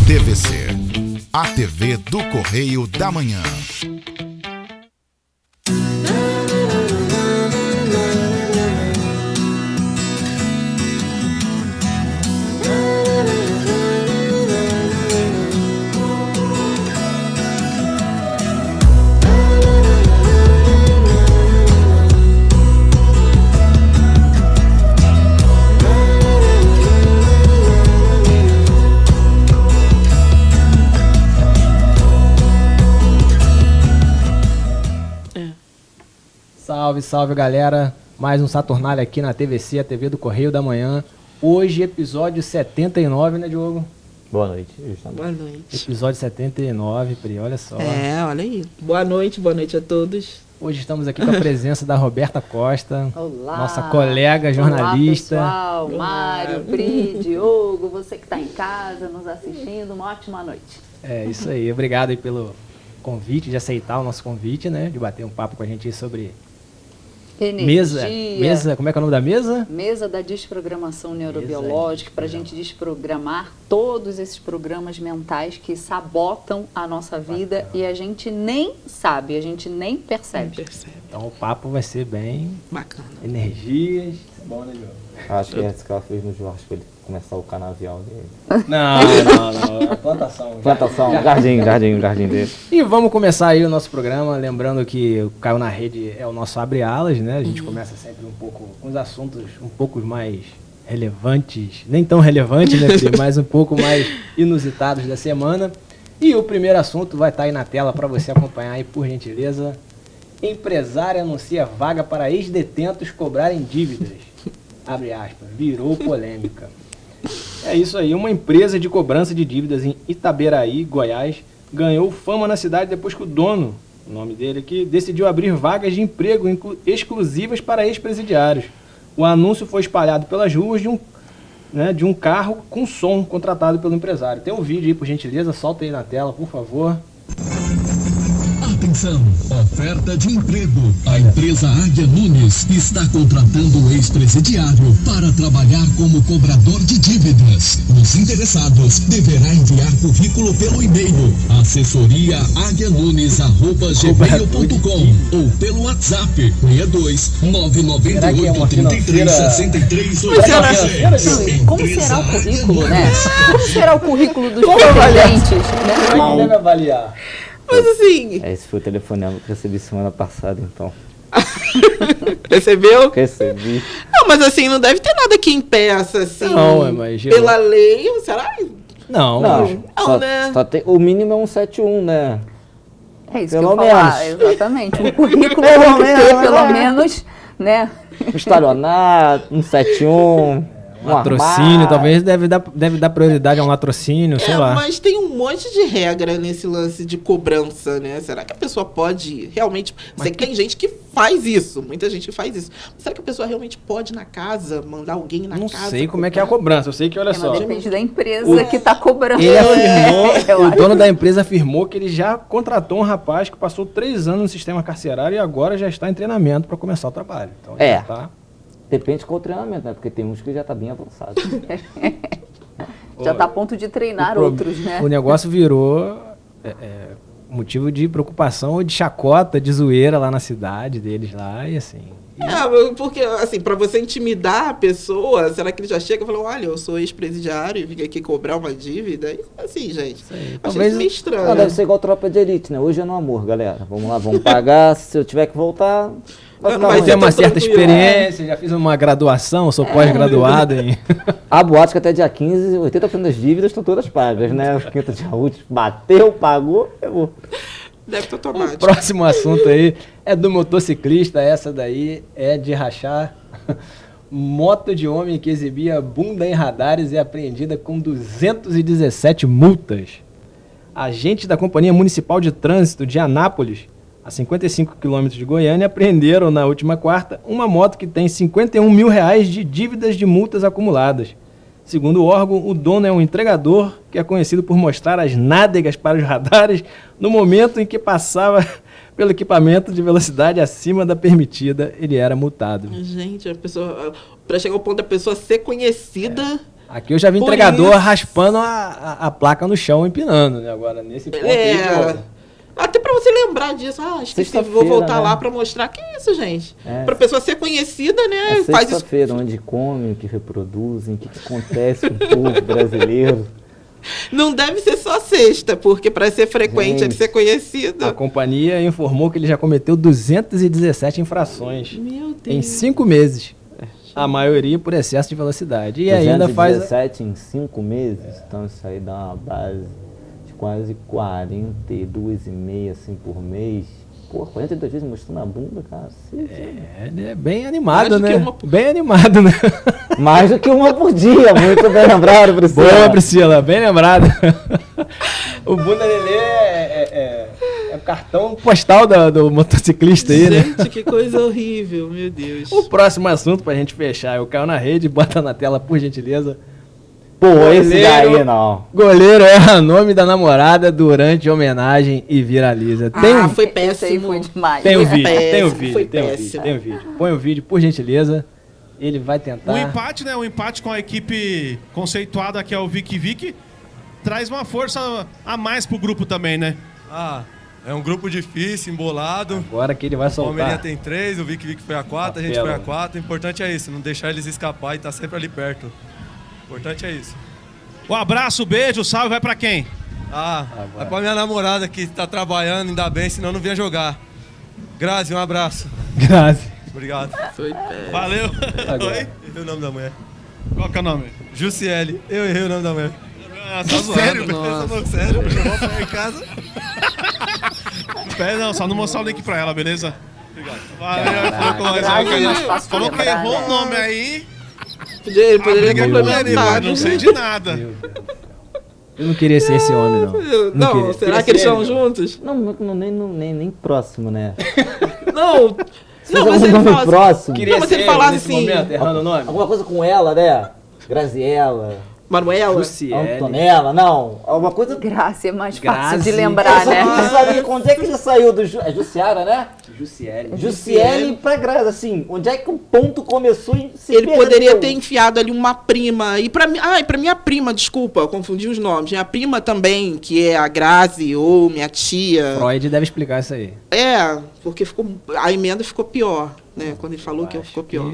TVC, a TV do Correio da Manhã. Salve, salve galera, mais um Saturnalha aqui na TVC, a TV do Correio da Manhã. Hoje, episódio 79, né, Diogo? Boa noite. Boa noite. Episódio 79, Pri, olha só. Olha aí. Boa noite a todos. Hoje estamos aqui com a presença da Roberta Costa, Olá, nossa colega jornalista. Olá, pessoal, Mário, Pri, Diogo, você que está em casa nos assistindo, uma ótima noite. É isso aí, obrigado aí pelo convite, de aceitar o nosso convite, né, de bater um papo com a gente aí sobre mesa, como é que é o nome da mesa? Mesa da desprogramação neurobiológica, para a gente desprogramar todos esses programas mentais que sabotam a nossa vida e a gente nem sabe, a gente nem percebe. Então o papo vai ser bem bacana. Energias. Bom, né, Diogo? Acho que é isso que ela fez no Jorge pra ele começar o canavial dele. Não, é plantação. Jardim dele. E vamos começar aí o nosso programa, lembrando que o Caiu na Rede é o nosso abre-alas, né? A gente começa sempre um pouco com os assuntos um pouco mais relevantes, nem tão relevantes, né, Pri? Mas um pouco mais inusitados da semana. E o primeiro assunto vai estar aí na tela para você acompanhar aí, por gentileza. Empresário anuncia vaga para ex-detentos cobrarem dívidas. Abre aspas, virou polêmica. É isso aí, uma empresa de cobrança de dívidas em Itaberaí, Goiás, ganhou fama na cidade depois que o dono, o nome dele aqui, decidiu abrir vagas de emprego exclusivas para ex-presidiários. O anúncio foi espalhado pelas ruas de um carro com som contratado pelo empresário. Tem um vídeo aí, por gentileza, solta aí na tela, por favor. Atenção, oferta de emprego. A empresa Águia Nunes está contratando o ex-presidiário para trabalhar como cobrador de dívidas. Os interessados deverá enviar currículo pelo e-mail assessoriaaguianunes@gmail.com ou pelo WhatsApp 62 998 33 63 86. Como será o currículo, né? Como será o currículo dos pretendentes, né? Como deve avaliar? Mas assim... Esse foi o telefonema que eu recebi semana passada, então. Recebeu? Recebi. Não, mas assim, não deve ter nada que impeça, assim, Não, mas pela lei, será? Não, né? Só tem, o mínimo é 171, né? É isso Pelo que eu falar, menos. Exatamente. Um currículo tem que ter, pelo menos, né? Um estalionato, 171... um latrocínio, talvez deve dar prioridade a um latrocínio, sei lá. Mas tem um monte de regra nesse lance de cobrança, né? Será que a pessoa pode realmente... Sei que tem gente que faz isso, muita gente faz isso. Mas será que a pessoa realmente pode ir na casa, mandar alguém na casa? Não sei como é que é a cobrança, eu sei que, olha só... Depende da empresa que está cobrando. Ele afirmou, o dono da empresa afirmou que ele já contratou um rapaz que passou 3 anos no sistema carcerário e agora já está em treinamento para começar o trabalho. Então, já tá... Depende qual o treinamento, né? Porque tem uns que já tá bem avançado. Já está a ponto de treinar outros, né? O negócio virou motivo de preocupação ou de chacota, de zoeira lá na cidade deles lá e assim... Porque, assim, pra você intimidar a pessoa, será que ele já chega e fala, olha, eu sou ex-presidiário e vim aqui cobrar uma dívida? E, assim, gente, achei isso meio estranho. Deve ser igual Tropa de Elite, né? Hoje é no amor, galera. Vamos lá, vamos pagar. Se eu tiver que voltar... Mas tem uma certa experiência, já fiz uma graduação, sou pós-graduado em... A boate que até dia 15, 80% das dívidas estão todas pagas, né? Os 500 dias úteis, bateu, pagou, pegou. Deve estar automático. O próximo assunto aí é do motociclista, essa daí é de rachar. Moto de homem que exibia bunda em radares é apreendida com 217 multas. Agentes da Companhia Municipal de Trânsito de Anápolis, a 55 quilômetros de Goiânia, apreenderam na última quarta uma moto que tem R$51 mil de dívidas de multas acumuladas. Segundo o órgão, o dono é um entregador que é conhecido por mostrar as nádegas para os radares no momento em que passava pelo equipamento de velocidade acima da permitida, ele era multado. Gente, a pessoa, para chegar ao ponto da pessoa ser conhecida Aqui eu já vi Por entregador isso- raspando a placa no chão, empinando, né? Agora, nesse ponto aí, pô, Até pra você lembrar disso. Esqueci, vou Sexta-feira, voltar né? lá pra mostrar. Que isso, gente? É. Pra pessoa ser conhecida, né? É Faz isso. sexta-feira, onde comem, o que reproduzem, o que acontece com o povo brasileiro. Não deve ser só sexta, porque pra ser frequente é de Gente. ser conhecido. a companhia informou que ele já cometeu 217 infrações Meu Deus. em 5 meses. A maioria por excesso de velocidade. E ainda faz... 217 em 5 meses, então isso aí dá uma base de quase 42,5 assim por mês. Pô, 42 vezes mostrando a bunda, cara. Ele é bem animado, Mais do né? que uma por- Bem animado, né? Mais do que uma por dia, muito bem lembrado, Priscila. Boa, Priscila, bem lembrado. O Bunda Lelê é o cartão postal do motociclista aí, né? Gente, que coisa horrível, meu Deus. O próximo assunto pra gente fechar é o Caiu na Rede, bota na tela, por gentileza. Pô, esse Goleiro. daí não. Goleiro erra nome da namorada durante homenagem e viraliza. Foi Esse aí péssimo. foi demais. Tem o Foi vídeo, tem o péssimo, vídeo, foi tem o vídeo, péssimo. tem o vídeo. Põe o vídeo, por gentileza. Ele vai tentar. O empate, né? O empate com a equipe conceituada que é o Vicky Vicky traz uma força a mais pro grupo também, né? É um grupo difícil, embolado. Agora que ele vai O Palmeirinha soltar. tem 3, o Vicky Vicky foi a 4, a gente Apela. foi a 4. O importante é isso, não deixar eles escapar e estar sempre ali perto. O importante é isso. O abraço, o beijo, o salve vai pra quem? É pra minha namorada que tá trabalhando, ainda bem, senão não vinha jogar. Grazi, um abraço. Graças. Obrigado. Foi péssimo. Valeu. Agora. Oi? Errei o nome da mulher. Qual que é o nome? Jussiele. Eu errei o nome da mulher. Ah, tá zoando. Sério? Eu vou apanhar em casa. Pera, não, só não mostrar o link pra ela, beleza? Obrigado. Valeu, falou com nós. Grazi é Aí, mais fácil de falou que lembrar, errou né? o nome aí. Ele poderia Briga com complementar. ele, não sei de nada. Eu não queria ser esse homem, não. Não, queria. será Queria que eles ser estão ele, juntos? Nem próximo, né? Não. Não, Mas mas ele nome fala assim, próximo. Queria Não, mas ser ele falasse nesse assim, momento, errando o nome. Alguma coisa com ela, né? Graziella, Manuela. Jussiele. Antonella, não. Alguma coisa... Graça é mais Grazi. fácil de lembrar, Eu né? não sabia onde é que ele saiu do... É Jussiara, né? Jussiele. Jussiele pra Grazi, assim. Onde é que o ponto começou e se Ele perdeu? poderia ter enfiado ali uma prima. E pra mim. Ah, e pra minha prima, desculpa, eu confundi os nomes. Minha prima também, que é a Grazi ou minha tia. Freud deve explicar isso aí. Porque a emenda ficou pior, né? Quando ele falou que ficou pior.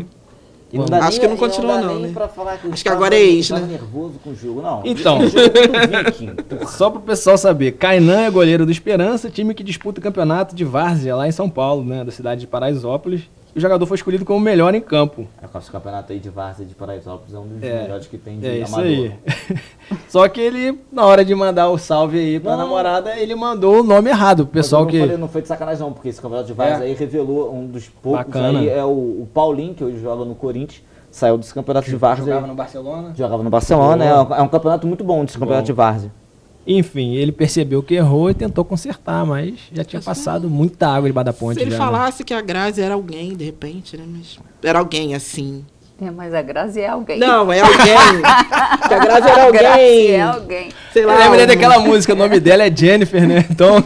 E não dá Acho nem- que não e dá continuou, nem não, né? pra falar que o Acho que Gustavo agora é ex, tá né? nervoso com o jogo, não. Então. O jogo é do Viking. Só pro pessoal saber, Kainan é goleiro do Esperança, time que disputa o campeonato de várzea lá em São Paulo, né, da cidade de Paraisópolis. E o jogador foi escolhido como o melhor em campo. Esse campeonato aí de Várzea de Paraisópolis é um dos É. melhores que tem de É isso amador. aí. Só que ele, na hora de mandar o salve aí pra Não. namorada, ele mandou o nome errado. O Mas pessoal eu não que... falei, não foi de sacanagem não, porque esse campeonato de Várzea É. aí revelou um dos poucos Bacana. aí, é o Paulinho, que hoje joga no Corinthians, saiu desse campeonato de Várzea. jogava no Barcelona. Jogava no Barcelona, é um campeonato muito bom desse campeonato de Várzea. Enfim, ele percebeu que errou e tentou consertar, mas já tinha passado muita água debaixo da ponte. Se ele já, né? falasse que a Grazi era alguém, de repente, né? Mas era alguém assim. Mas a Grazi é alguém. Não, é alguém. Que a Grazi era A Grazi alguém. é alguém. Sei Eu lá. lembrei daquela música, o nome dela é Jennifer, né? Então,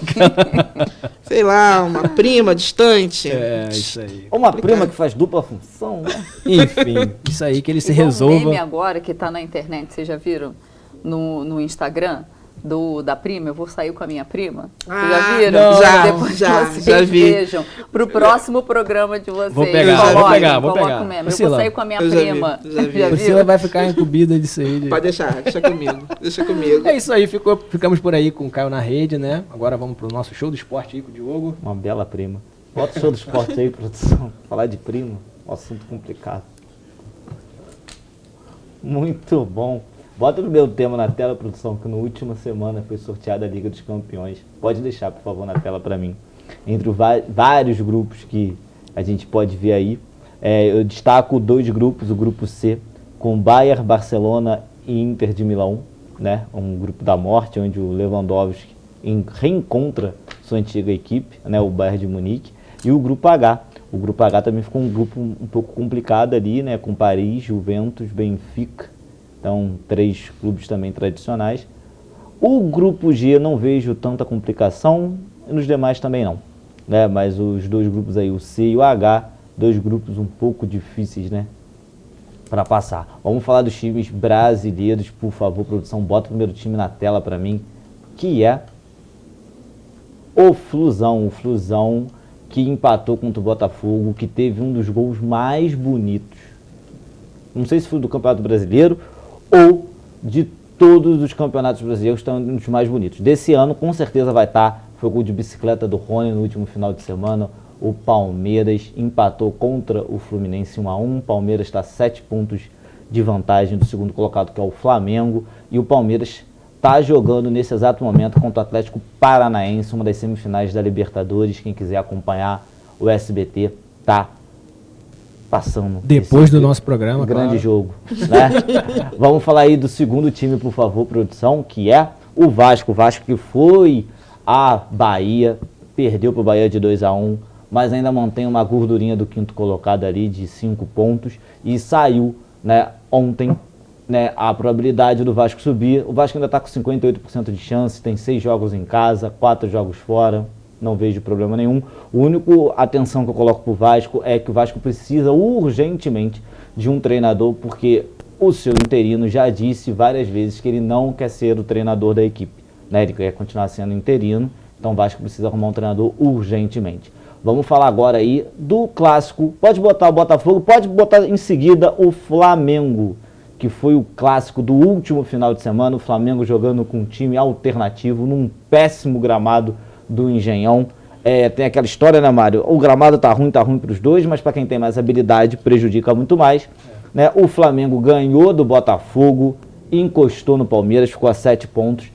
Sei lá, uma prima distante. é isso aí. Uma prima que faz dupla função, né? Enfim, isso aí que ele se Igual um resolva. meme agora que tá na internet, vocês já viram? No Instagram da prima, eu vou sair com a minha prima. Vocês já viram? não, já, Depois já, vocês já vi. vejam. Pro próximo programa de vocês. Vou pegar, vou Coloquem, pegar, vou coloquem pegar. o meme. Eu Priscila, vou sair com a minha eu já vi, prima. já vi. Já Priscila viu? vai ficar incumbida disso aí. Pode deixar, deixa comigo. Deixa comigo. É isso aí, ficamos por aí com o Caio na Rede, né? Agora vamos pro nosso show do esporte aí com o Diogo. Uma bela prima. Bota o show do esporte aí, produção. Falar de prima, um assunto complicado. Muito bom. Bota o meu tema na tela, produção, que na última semana foi sorteada a Liga dos Campeões. Pode deixar, por favor, na tela para mim. Entre vários grupos que a gente pode ver aí, eu destaco 2 grupos, o grupo C, com Bayern, Barcelona e Inter de Milão, né? Um grupo da morte, onde o Lewandowski reencontra sua antiga equipe, né? O Bayern de Munique. E o grupo H. O grupo H também ficou um grupo um pouco complicado ali, né? Com Paris, Juventus, Benfica. Então, 3 clubes também tradicionais. O grupo G não vejo tanta complicação, e nos demais também não. Né? Mas os 2 grupos aí, o C e o H, 2 grupos um pouco difíceis, né? para passar. Vamos falar dos times brasileiros, por favor, produção, bota o primeiro time na tela para mim, que é o Flusão que empatou contra o Botafogo, que teve um dos gols mais bonitos, não sei se foi do Campeonato Brasileiro ou de todos os campeonatos brasileiros, estão um dos mais bonitos. Desse ano, com certeza vai estar, foi o gol de bicicleta do Rony no último final de semana. O Palmeiras empatou contra o Fluminense 1-1. O Palmeiras está 7 pontos de vantagem do segundo colocado, que é o Flamengo. E o Palmeiras está jogando nesse exato momento contra o Atlético Paranaense, uma das semifinais da Libertadores. Quem quiser acompanhar, o SBT está passando. Depois do nosso programa, grande jogo, né? Vamos falar aí do segundo time, por favor, produção, que é o Vasco. O Vasco que foi a Bahia, perdeu para o Bahia de 2-1, mas ainda mantém uma gordurinha do quinto colocado ali de 5 pontos e saiu, né, ontem, né, a probabilidade do Vasco subir. O Vasco ainda está com 58% de chance, tem 6 jogos em casa, 4 jogos fora, não vejo problema nenhum. O único atenção que eu coloco para o Vasco é que o Vasco precisa urgentemente de um treinador, porque o seu interino já disse várias vezes que ele não quer ser o treinador da equipe, né? Ele quer continuar sendo interino, então o Vasco precisa arrumar um treinador urgentemente. Vamos falar agora aí do clássico. Pode botar o Botafogo, pode botar em seguida o Flamengo, que foi o clássico do último final de semana. O Flamengo jogando com um time alternativo num péssimo gramado do Engenhão. Tem aquela história, né, Mário? O gramado tá ruim para os dois, mas para quem tem mais habilidade prejudica muito mais, né? O Flamengo ganhou do Botafogo, encostou no Palmeiras, ficou a 7 pontos.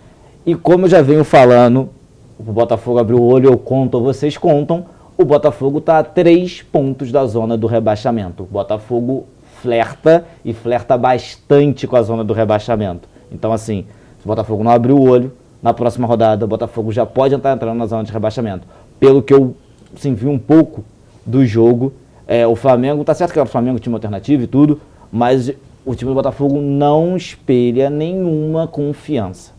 E como eu já venho falando, o Botafogo abriu o olho, eu conto, vocês contam. O Botafogo está a 3 pontos da zona do rebaixamento. O Botafogo flerta e flerta bastante com a zona do rebaixamento. Então, assim, se o Botafogo não abrir o olho, na próxima rodada o Botafogo já pode estar entrando na zona de rebaixamento. Pelo que eu vi um pouco do jogo, o Flamengo, tá certo que é o Flamengo time alternativo e tudo, mas o time do Botafogo não espelha nenhuma confiança.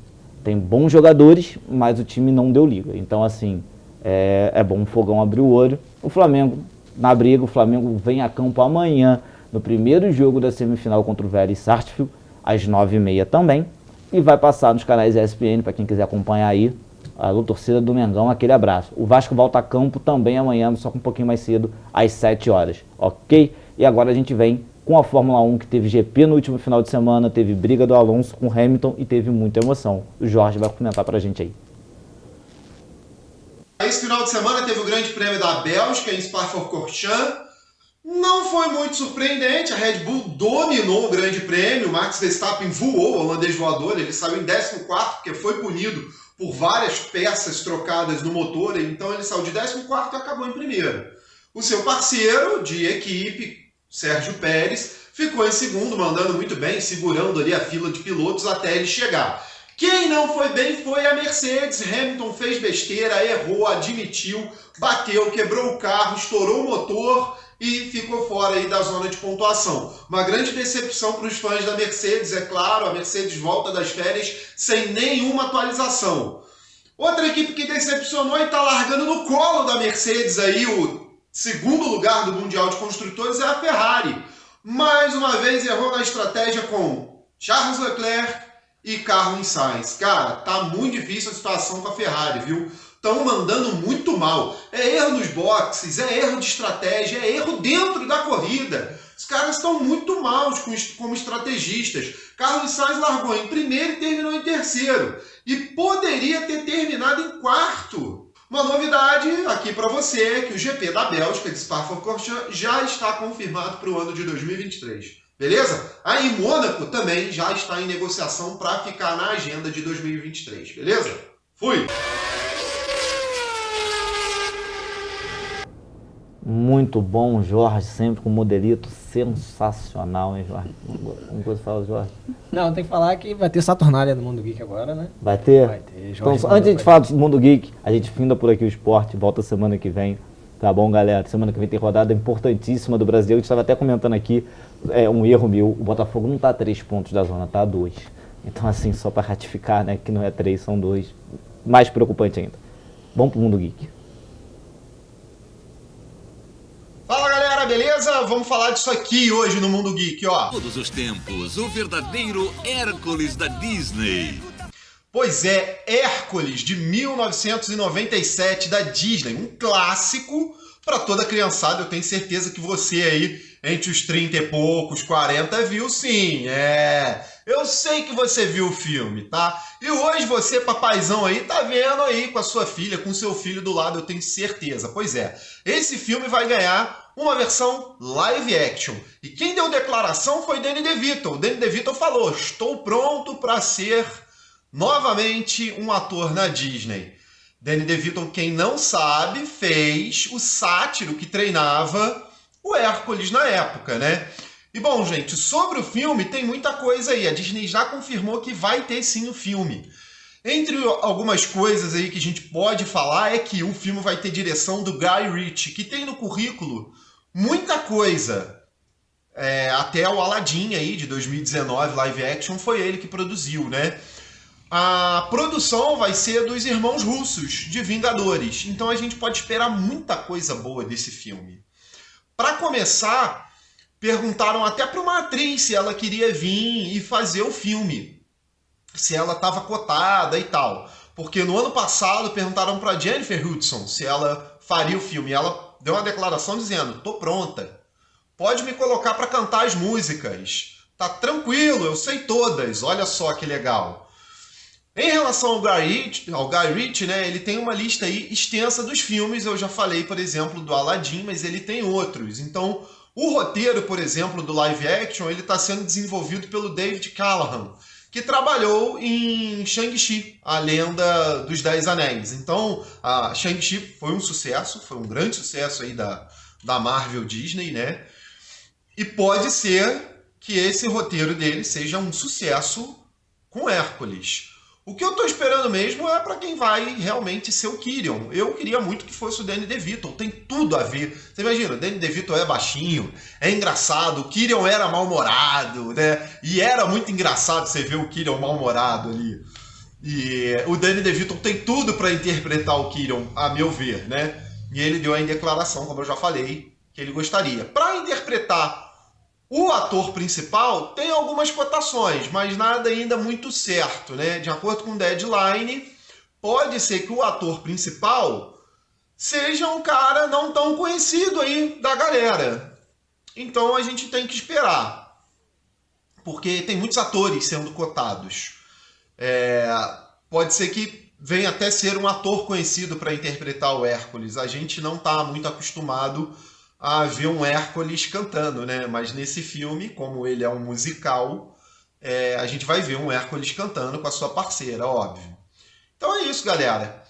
Tem bons jogadores, mas o time não deu liga. Então, assim, é bom o Fogão abrir o olho. O Flamengo, na briga, o Flamengo vem a campo amanhã, no primeiro jogo da semifinal contra o Vélez Sarsfield, às 9h30 também. E vai passar nos canais ESPN, para quem quiser acompanhar aí. Alô, torcida do Mengão, aquele abraço. O Vasco volta a campo também amanhã, só que um pouquinho mais cedo, às 7 horas, ok? E agora a gente vem com a Fórmula 1, que teve GP no último final de semana, teve briga do Alonso com Hamilton e teve muita emoção. O Jorge vai comentar pra gente aí. Esse final de semana teve o Grande Prêmio da Bélgica em Spa-Francorchamps. Não foi muito surpreendente, a Red Bull dominou o Grande Prêmio, o Max Verstappen voou, o holandês voador, ele saiu em 14º, porque foi punido por várias peças trocadas no motor, então ele saiu de 14º e acabou em primeiro. O seu parceiro de equipe, Sérgio Pérez, ficou em segundo, mandando muito bem, segurando ali a fila de pilotos até ele chegar. Quem não foi bem foi a Mercedes. Hamilton fez besteira, errou, admitiu, bateu, quebrou o carro, estourou o motor e ficou fora aí da zona de pontuação. Uma grande decepção para os fãs da Mercedes, é claro, a Mercedes volta das férias sem nenhuma atualização. Outra equipe que decepcionou e está largando no colo da Mercedes aí o segundo lugar do Mundial de Construtores é a Ferrari. Mais uma vez errou na estratégia com Charles Leclerc e Carlos Sainz. Cara, tá muito difícil a situação com a Ferrari, viu? Estão mandando muito mal. É erro nos boxes, é erro de estratégia, é erro dentro da corrida. Os caras estão muito maus como estrategistas. Carlos Sainz largou em primeiro e terminou em terceiro. E poderia ter terminado em quarto. Uma novidade aqui para você é que o GP da Bélgica de Spa-Francorchamps já está confirmado para o ano de 2023. Beleza? Aí Mônaco também já está em negociação para ficar na agenda de 2023. Beleza? Fui! Muito bom, Jorge, sempre com um modelito sensacional, hein, Jorge? Como você fala, Jorge? Não, tem que falar que vai ter Saturnália no Mundo Geek agora, né? Vai ter? Vai ter. Então, antes de a gente falar do Mundo Geek, a gente finda por aqui o esporte, volta semana que vem. Tá bom, galera? Semana que vem tem rodada importantíssima do Brasileiro. A gente estava até comentando aqui, um erro meu, o Botafogo não tá a 3 pontos da zona, tá a 2. Então, assim, só para ratificar, né, que não é 3, são 2. Mais preocupante ainda. Vamos pro Mundo Geek. Fala, galera, beleza? beleza? Vamos falar disso aqui hoje no Mundo Geek, ó. Todos os tempos, o verdadeiro Hércules da Disney. Pois é, Hércules, de 1997, da Disney. Um clássico para toda criançada. Eu tenho certeza que você aí, entre os 30 e poucos, 40, viu sim. Eu sei que você viu o filme, tá? E hoje você, papaizão aí, tá vendo aí com a sua filha, com seu filho do lado, eu tenho certeza. Pois é, esse filme vai ganhar uma versão live action. E quem deu declaração foi Danny DeVito. O Danny DeVito falou, estou pronto para ser novamente um ator na Disney. Danny DeVito, quem não sabe, fez o sátiro que treinava o Hércules na época, né? E bom, gente, sobre o filme tem muita coisa aí. A Disney já confirmou que vai ter sim o filme. Entre algumas coisas aí que a gente pode falar é que o filme vai ter direção do Guy Ritchie, que tem no currículo muita coisa. Até o Aladdin aí, de 2019, live action, foi ele que produziu, né? A produção vai ser dos irmãos russos, de Vingadores. Então a gente pode esperar muita coisa boa desse filme. Para começar, perguntaram até para uma atriz se ela queria vir e fazer o filme. Se ela estava cotada e tal. Porque no ano passado perguntaram para Jennifer Hudson se ela faria o filme. E ela deu uma declaração dizendo, tô pronta. Pode me colocar para cantar as músicas. Tá tranquilo, eu sei todas. Olha só que legal. Em relação ao Guy Ritchie, né, ele tem uma lista aí extensa dos filmes. Eu já falei, por exemplo, do Aladdin, mas ele tem outros. Então, o roteiro, por exemplo, do live action, ele está sendo desenvolvido pelo David Callahan, que trabalhou em Shang-Chi, a Lenda dos Dez Anéis. Então, a Shang-Chi foi um sucesso, foi um grande sucesso aí da Marvel Disney, né? E pode ser que esse roteiro dele seja um sucesso com Hércules. O que eu tô esperando mesmo é para quem vai realmente ser o Kyrian. Eu queria muito que fosse o Danny DeVito, tem tudo a ver. Você imagina, o Danny DeVito é baixinho, é engraçado, o Kyrian era mal-humorado, né? E era muito engraçado você ver o Kyrian mal-humorado ali. E o Danny DeVito tem tudo para interpretar o Kyrian, a meu ver, né? E ele deu aí em declaração, como eu já falei, que ele gostaria. Para interpretar o ator principal tem algumas cotações, mas nada ainda muito certo, né? De acordo com o Deadline, pode ser que o ator principal seja um cara não tão conhecido aí da galera. Então a gente tem que esperar, porque tem muitos atores sendo cotados. Pode ser que venha até ser um ator conhecido para interpretar o Hércules. A gente não está muito acostumado a ver um Hércules cantando, né? Mas nesse filme, como ele é um musical, a gente vai ver um Hércules cantando com a sua parceira, óbvio. Então é isso, galera.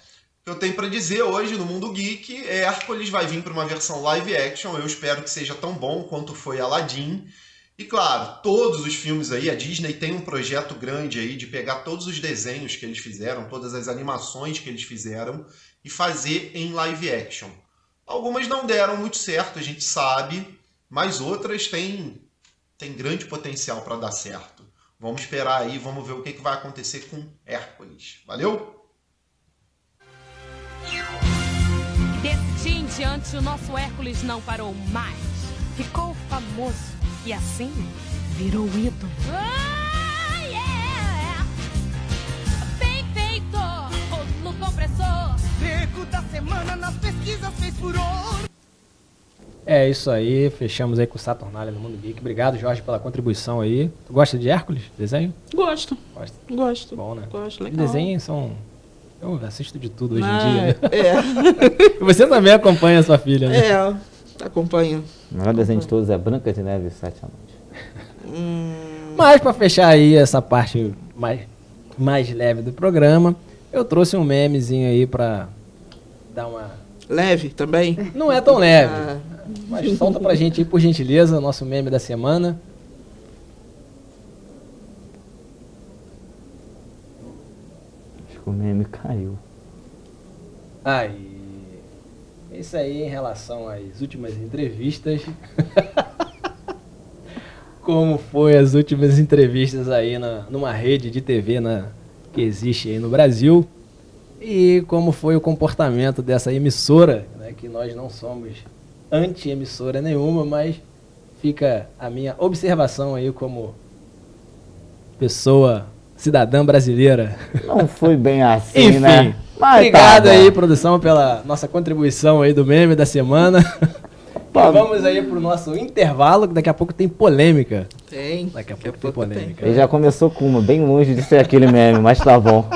O que eu tenho para dizer hoje no Mundo Geek é Hércules vai vir para uma versão live action. Eu espero que seja tão bom quanto foi Aladdin. E claro, todos os filmes aí, a Disney tem um projeto grande aí de pegar todos os desenhos que eles fizeram, todas as animações que eles fizeram e fazer em live action. Algumas não deram muito certo, a gente sabe, mas outras têm grande potencial para dar certo. Vamos esperar aí, vamos ver o que vai acontecer com Hércules. Valeu? Desse dia em diante, o nosso Hércules não parou mais. Ficou famoso e assim virou ídolo. Oh, yeah! Bem feito, no compressor. Beco da semana nas pesquisas fez furor. É isso aí, fechamos aí com o Saturnalha no Mundo Geek. Obrigado, Jorge, pela contribuição aí. Tu gosta de Hércules, desenho? Gosto. Gosto. Bom, né? Gosto, legal. Desenhos são... Eu assisto de tudo hoje em dia, né? Você também acompanha a sua filha, né? Acompanho. O melhor desenho de todos é Branca de Neve e os Sete Anões. Mas pra fechar aí essa parte mais leve do programa, eu trouxe um memezinho aí pra dar uma... Leve também? Não é tão leve. Mas solta pra gente aí, por gentileza, o nosso meme da semana. Acho que o meme caiu. Aí. Isso aí em relação às últimas entrevistas. Como foi as últimas entrevistas aí numa rede de TV que existe aí no Brasil. E como foi o comportamento dessa emissora, né, que nós não somos anti-emissora nenhuma, mas fica a minha observação aí como pessoa, cidadã brasileira. Não foi bem assim, Enfim, né? Mas obrigado tá aí, produção, pela nossa contribuição aí do meme da semana. Tá. E vamos aí pro nosso intervalo, que daqui a pouco tem polêmica. Tem. Daqui a pouco tem polêmica. Ele já começou com uma, bem longe de ser aquele meme, mas tá bom.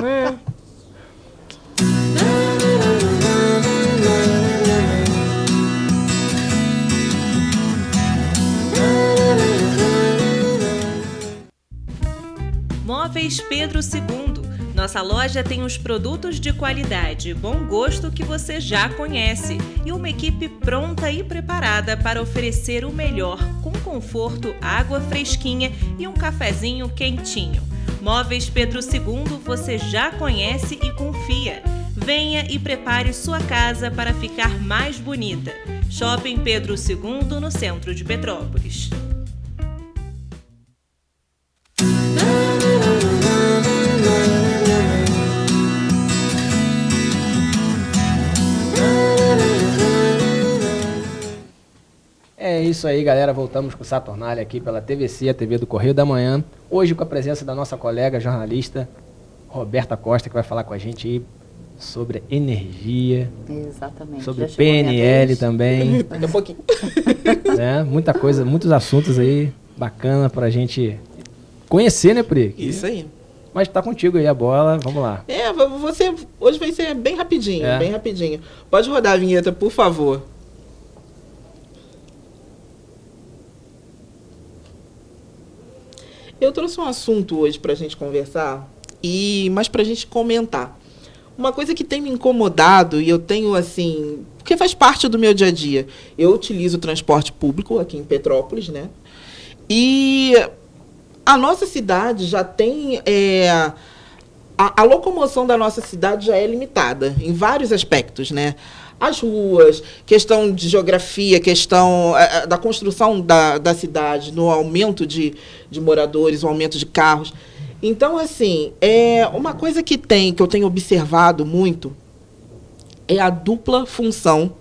Móveis Pedro II. Nossa loja tem os produtos de qualidade e bom gosto que você já conhece e uma equipe pronta e preparada para oferecer o melhor, com conforto, água fresquinha e um cafezinho quentinho. Móveis Pedro II você já conhece e confia. Venha e prepare sua casa para ficar mais bonita. Shopping Pedro II, no centro de Petrópolis. É isso aí, galera. Voltamos com o Saturnália aqui pela TVC, a TV do Correio da Manhã. Hoje com a presença da nossa colega jornalista Roberta Costa, que vai falar com a gente aí sobre energia. Exatamente. Sobre Já chegou a minha PNL vez? também. Daqui a pouquinho. Né? Muita coisa, muitos assuntos aí bacana pra gente conhecer, né, Pri? Isso aí. Mas tá contigo aí a bola, vamos lá. Você hoje vai ser bem rapidinho, É. bem rapidinho. Pode rodar a vinheta, por favor. Eu trouxe um assunto hoje pra gente conversar, mas pra gente comentar. Uma coisa que tem me incomodado, e eu tenho assim, porque faz parte do meu dia a dia. Eu utilizo o transporte público aqui em Petrópolis, né? E a nossa cidade já tem... A locomoção da nossa cidade já é limitada em vários aspectos, né? As ruas, questão de geografia, questão da construção da cidade, no aumento de moradores, o aumento de carros. Então, assim, uma coisa que eu tenho observado muito é a dupla função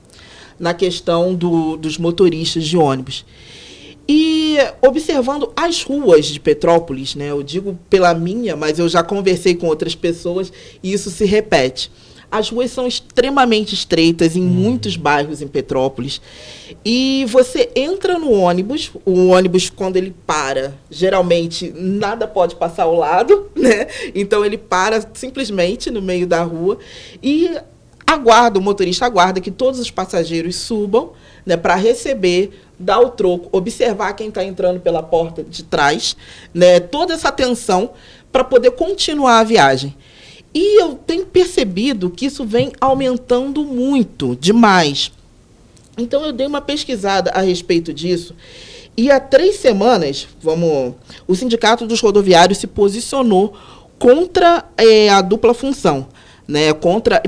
na questão dos motoristas de ônibus. E observando as ruas de Petrópolis, né, eu digo pela minha, mas eu já conversei com outras pessoas e isso se repete. As ruas são extremamente estreitas em muitos bairros em Petrópolis. E você entra no ônibus, o ônibus, quando ele para, geralmente nada pode passar ao lado, né? Então ele para simplesmente no meio da rua e o motorista aguarda que todos os passageiros subam, né, para receber, dar o troco, observar quem está entrando pela porta de trás, né, toda essa atenção para poder continuar a viagem. E eu tenho percebido que isso vem aumentando muito, demais. Então, eu dei uma pesquisada a respeito disso. E há 3 semanas, o Sindicato dos Rodoviários se posicionou contra a dupla função. Né,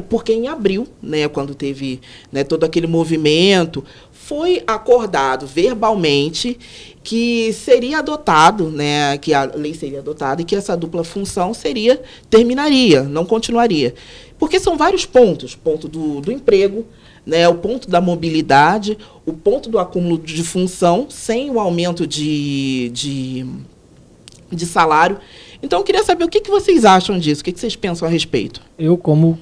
porque em abril, né, quando teve, né, todo aquele movimento, foi acordado verbalmente que seria adotado, né, que a lei seria adotada e que essa dupla função terminaria, não continuaria. Porque são vários pontos, ponto do emprego, né, o ponto da mobilidade, o ponto do acúmulo de função, sem o aumento de salário. Então, eu queria saber o que vocês acham disso, o que vocês pensam a respeito. Eu, como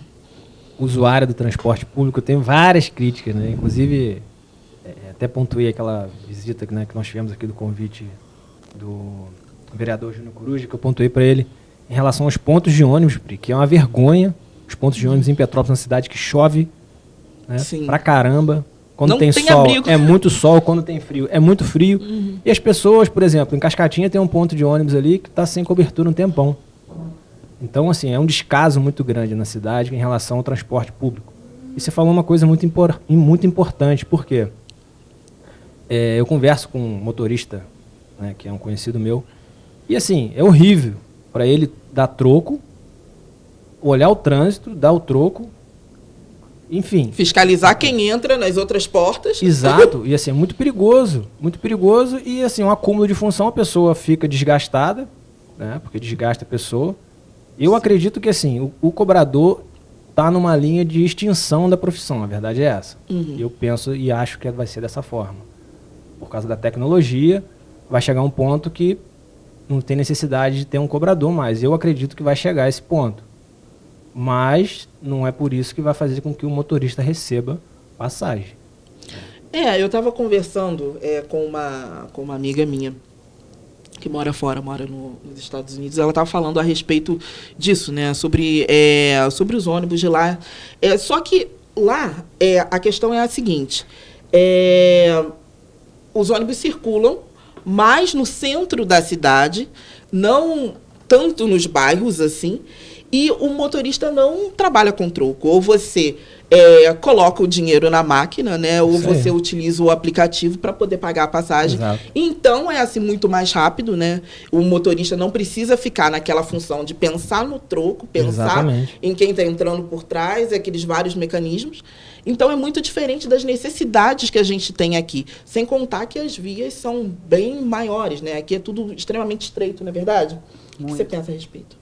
usuário do transporte público, tenho várias críticas, né? Inclusive, até pontuei aquela visita, né, que nós tivemos aqui do convite do vereador Júnior Coruja, que eu pontuei para ele em relação aos pontos de ônibus, que é uma vergonha, os pontos de ônibus em Petrópolis, uma cidade que chove, né, pra caramba. Quando Não tem sol, abrigo. é muito sol. Quando tem frio, é muito frio. E as pessoas, por exemplo, em Cascatinha tem um ponto de ônibus ali que está sem cobertura um tempão. Então, assim, é um descaso muito grande na cidade em relação ao transporte público. E você falou uma coisa muito importante, por quê? Eu converso com um motorista, né, que é um conhecido meu, e assim, é horrível para ele dar troco, olhar o trânsito, dar o troco, enfim. Fiscalizar quem entra nas outras portas. Exato, e assim, é muito perigoso, e assim, um acúmulo de função, a pessoa fica desgastada, né, porque desgasta a pessoa. Eu acredito que assim, o cobrador, está numa linha de extinção da profissão, a verdade é essa. Uhum. Eu penso e acho que vai ser dessa forma. Por causa da tecnologia, vai chegar um ponto que não tem necessidade de ter um cobrador mais. Eu acredito que vai chegar a esse ponto. Mas não é por isso que vai fazer com que o motorista receba passagem. Eu estava conversando com uma amiga minha que mora fora, nos Estados Unidos. Ela estava falando a respeito disso, né? Sobre os ônibus de lá. Só que lá a questão é a seguinte. Os ônibus circulam mais no centro da cidade, não tanto nos bairros assim, e o motorista não trabalha com troco. Ou você coloca o dinheiro na máquina, né? Ou você utiliza o aplicativo para poder pagar a passagem. Exato. Então, é assim muito mais rápido, né? O motorista não precisa ficar naquela função de pensar no troco, pensar Exatamente. em quem está entrando por trás, aqueles vários mecanismos. Então, é muito diferente das necessidades que a gente tem aqui. Sem contar que as vias são bem maiores, né? Aqui é tudo extremamente estreito, não é verdade? O que você pensa a respeito?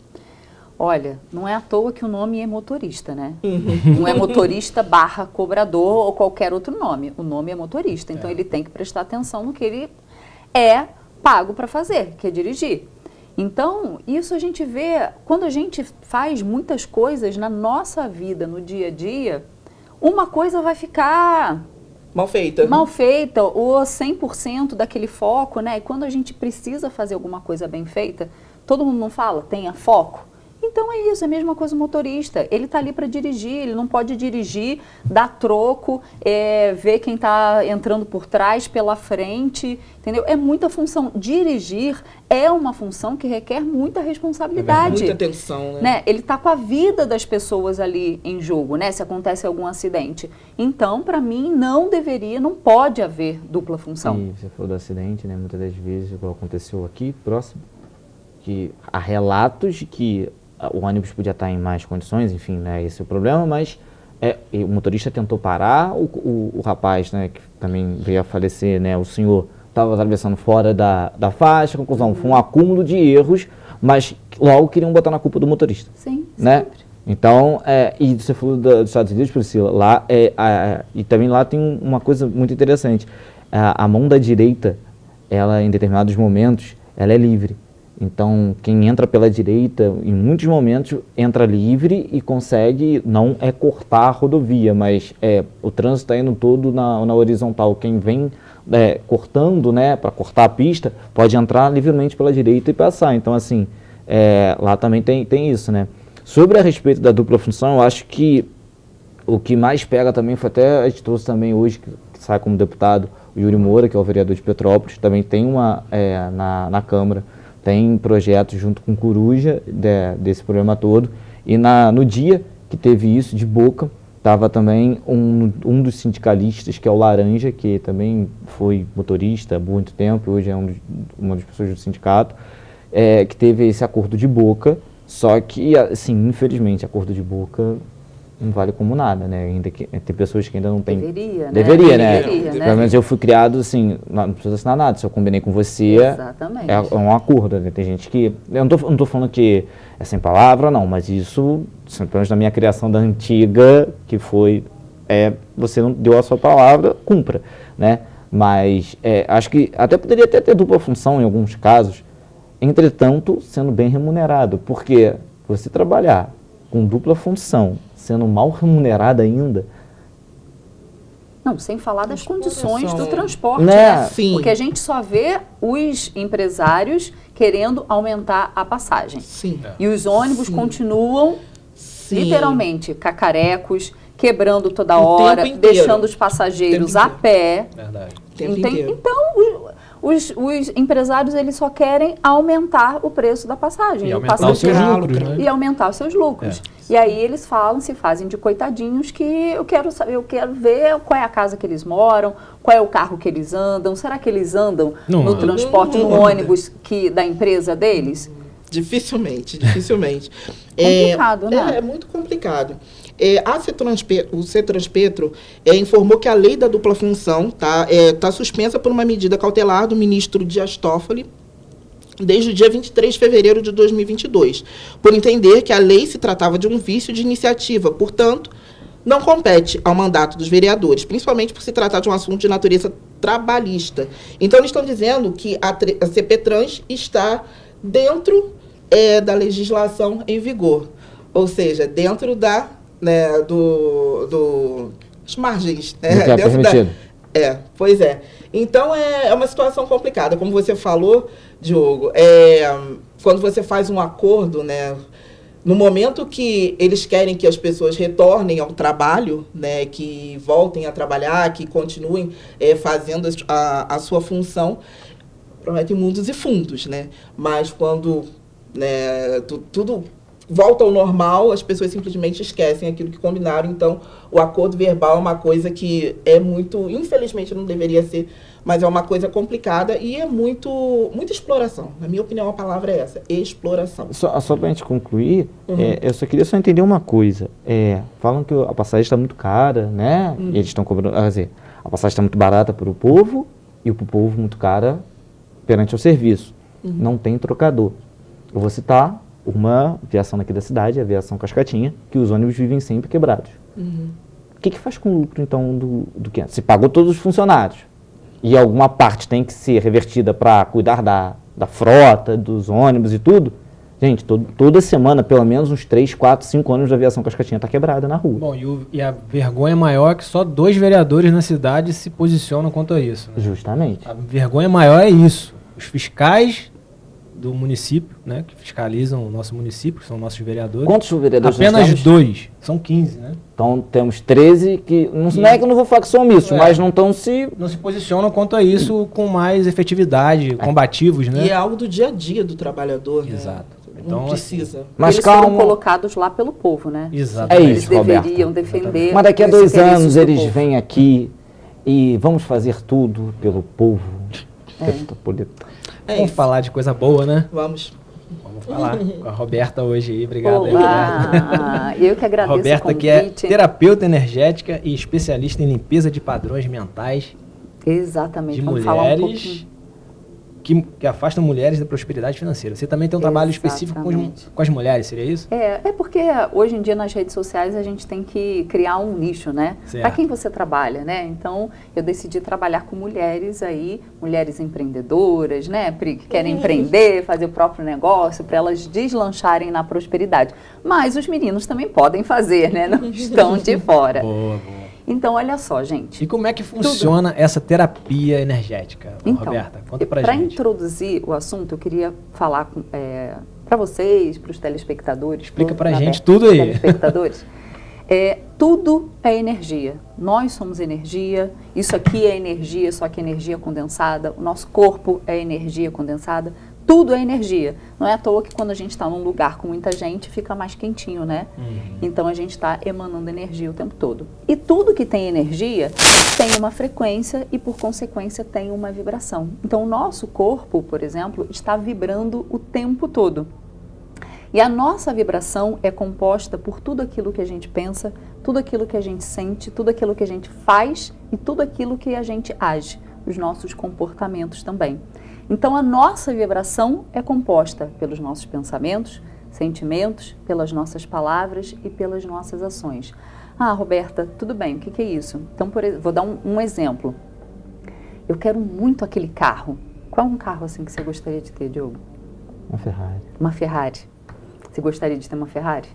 Olha, não é à toa que o nome é motorista, né? Uhum. Não é motorista / cobrador ou qualquer outro nome. O nome é motorista, então ele tem que prestar atenção no que ele é pago para fazer, que é dirigir. Então, isso a gente vê, quando a gente faz muitas coisas na nossa vida, no dia a dia, uma coisa vai ficar mal feita, ou 100% daquele foco, né? E quando a gente precisa fazer alguma coisa bem feita, todo mundo não fala, tenha foco. Então é isso, é a mesma coisa o motorista. Ele está ali para dirigir, ele não pode dirigir, dar troco, ver quem está entrando por trás, pela frente, entendeu? É muita função. Dirigir é uma função que requer muita responsabilidade. Muita atenção, né? Ele está com a vida das pessoas ali em jogo, né? Se acontece algum acidente. Então, para mim, não pode haver dupla função. E você falou do acidente, né? Muitas das vezes, igual aconteceu aqui, próximo, que há relatos de que o ônibus podia estar em más condições, enfim, né, esse é o problema, mas o motorista tentou parar, o rapaz, né, que também veio a falecer, né, o senhor estava atravessando fora da faixa, conclusão, foi um acúmulo de erros, mas logo queriam botar na culpa do motorista. Sim, né? Sempre. Então, e você falou dos Estados Unidos, Priscila, lá, e também lá tem uma coisa muito interessante, a mão da direita, ela em determinados momentos, ela é livre. Então, quem entra pela direita, em muitos momentos, entra livre e consegue, não cortar a rodovia, mas o trânsito está indo todo na horizontal. Quem vem cortando, né, para cortar a pista, pode entrar livremente pela direita e passar. Então, assim, lá também tem isso, né? Sobre a respeito da dupla função, eu acho que o que mais pega também foi até, a gente trouxe também hoje, que sai como deputado, o Yuri Moura, que é o vereador de Petrópolis, também tem uma na Câmara, tem projetos junto com Coruja desse problema todo. E no dia que teve isso, de Boca, estava também um dos sindicalistas, que é o Laranja, que também foi motorista há muito tempo, hoje é uma das pessoas do sindicato, que teve esse acordo de Boca, só que, assim, infelizmente, acordo de Boca não vale como nada, né? Ainda que, tem pessoas que ainda não têm... Deveria, né? Pelo menos eu fui criado assim, não precisa assinar nada, se eu combinei com você, Exatamente. é um acordo, né? Tem gente que... Eu não tô falando que é sem palavra, não, mas isso, pelo menos na minha criação da antiga, que foi, você não deu a sua palavra, cumpra, né? Mas acho que até poderia ter dupla função em alguns casos, entretanto, sendo bem remunerado, porque você trabalhar com dupla função, sendo mal remunerado ainda. Não, sem falar das condições do transporte, né? Sim. Porque a gente só vê os empresários querendo aumentar a passagem. Sim. E os ônibus continuam, literalmente, cacarecos, quebrando toda hora, tempo inteiro. deixando os passageiros a pé. Verdade. Então, os empresários, eles só querem aumentar o preço da passagem. E aumentar os seus lucros, né? E aumentar os seus lucros. E aí eles se fazem de coitadinhos, que eu quero ver qual é a casa que eles moram, qual é o carro que eles andam, será que eles andam no transporte, no ônibus da empresa deles? Dificilmente. Complicado, né? É muito complicado. O Cetranspetro informou que a lei da dupla função tá suspensa por uma medida cautelar do ministro Dias Toffoli. desde o dia 23 de fevereiro de 2022, por entender que a lei se tratava de um vício de iniciativa, portanto, não compete ao mandato dos vereadores, principalmente por se tratar de um assunto de natureza trabalhista. Então, eles estão dizendo que a CPTrans está dentro da legislação em vigor, ou seja, dentro das margens. Pois é. Então, é uma situação complicada. Como você falou, Diogo, quando você faz um acordo, né, no momento que eles querem que as pessoas retornem ao trabalho, né, que voltem a trabalhar, que continuem fazendo a sua função, prometem mundos e fundos, né? Mas quando tudo volta ao normal, as pessoas simplesmente esquecem aquilo que combinaram. Então, o acordo verbal é uma coisa que é muito, infelizmente não deveria ser, mas é uma coisa complicada e é muita exploração. Na minha opinião, a palavra é essa, exploração. Só para a gente concluir, eu só queria entender uma coisa. Falam que a passagem está muito cara, né? E eles estão cobrando, quer dizer, a passagem está muito barata para o povo e para o povo muito cara perante o serviço. Não tem trocador. Eu vou citar uma aviação aqui da cidade, a aviação Cascatinha, que os ônibus vivem sempre quebrados. O que faz com o lucro, então, do que? Se pagou todos os funcionários e alguma parte tem que ser revertida para cuidar da frota, dos ônibus e tudo, gente, toda semana, pelo menos uns 3, 4, 5 ônibus da aviação Cascatinha está quebrada na rua. Bom, e a vergonha maior é que só 2 vereadores na cidade se posicionam quanto a isso. Né? Justamente. A vergonha maior é isso. Os fiscais do município, né, que fiscalizam o nosso município, que são nossos vereadores. Quantos vereadores Apenas nós temos? 2, são 15, né? Então temos 13 que, não é que eu não vou falar que são omissos, mas não se posicionam quanto a isso com mais efetividade, combativos, né? E é algo do dia a dia do trabalhador. Exato. Né? Então, não precisa. Mas eles calma. foram colocados lá pelo povo, né? Exato. Eles deveriam defender. Mas daqui a 2 anos eles vêm aqui e vamos fazer tudo pelo povo. Vamos falar de coisa boa, né? Vamos falar com a Roberta hoje aí. Obrigado. Olá, eu que agradeço Roberta, o convite. que é terapeuta energética e especialista em limpeza de padrões mentais. Exatamente. De Vamos mulheres falar um pouquinho. Que afastam mulheres da prosperidade financeira. Você também tem um trabalho específico com as mulheres, seria isso? É porque hoje em dia nas redes sociais a gente tem que criar um nicho, né? Para quem você trabalha, né? Então eu decidi trabalhar com mulheres aí, mulheres empreendedoras, né? Que querem empreender, fazer o próprio negócio, para elas deslancharem na prosperidade. Mas os meninos também podem fazer, né? Não estão de fora. Boa. Então, olha só, gente. E como é que funciona essa terapia energética, Roberta? Conta pra gente. Para introduzir o assunto, eu queria falar para vocês, para os telespectadores. Explica pra gente tudo aí. Telespectadores. Tudo é energia. Nós somos energia. Isso aqui é energia, só que energia condensada. O nosso corpo é energia condensada. Tudo é energia. Não é à toa que quando a gente está num lugar com muita gente, fica mais quentinho, né? Então a gente está emanando energia o tempo todo. E tudo que tem energia tem uma frequência e, por consequência, tem uma vibração. Então o nosso corpo, por exemplo, está vibrando o tempo todo. E a nossa vibração é composta por tudo aquilo que a gente pensa, tudo aquilo que a gente sente, tudo aquilo que a gente faz e tudo aquilo que a gente age, os nossos comportamentos também. Então, a nossa vibração é composta pelos nossos pensamentos, sentimentos, pelas nossas palavras e pelas nossas ações. Ah, Roberta, tudo bem, o que é isso? Então, vou dar um exemplo. Eu quero muito aquele carro. Qual é um carro assim que você gostaria de ter, Diogo? Uma Ferrari. Uma Ferrari. Você gostaria de ter uma Ferrari?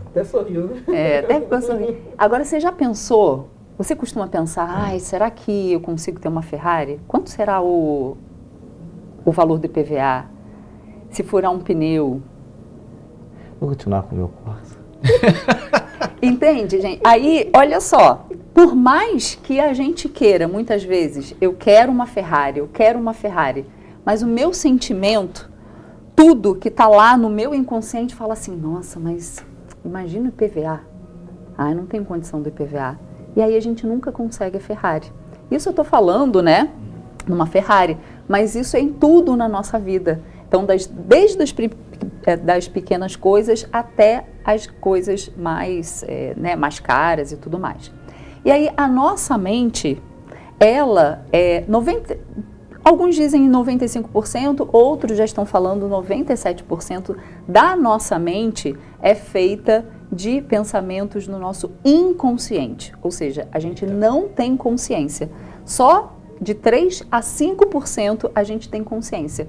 Até sorriu, né? Até ficou sorrindo. Agora, você já pensou, você costuma pensar, será que eu consigo ter uma Ferrari? Quanto será o valor do IPVA, se furar um pneu. Vou continuar com o meu Corsa. Entende, gente? Aí, olha só, por mais que a gente queira, muitas vezes, eu quero uma Ferrari, mas o meu sentimento, tudo que está lá no meu inconsciente fala assim, nossa, mas imagina o IPVA. Eu não tenho condição do IPVA. E aí a gente nunca consegue a Ferrari. Isso eu estou falando, né, numa Ferrari, mas isso é em tudo na nossa vida. Então, desde das pequenas coisas até as coisas mais, mais caras e tudo mais. E aí, a nossa mente, ela Alguns dizem 95%, outros já estão falando 97% da nossa mente é feita de pensamentos no nosso inconsciente. Ou seja, a gente não tem consciência. Só de 3 a 5% a gente tem consciência.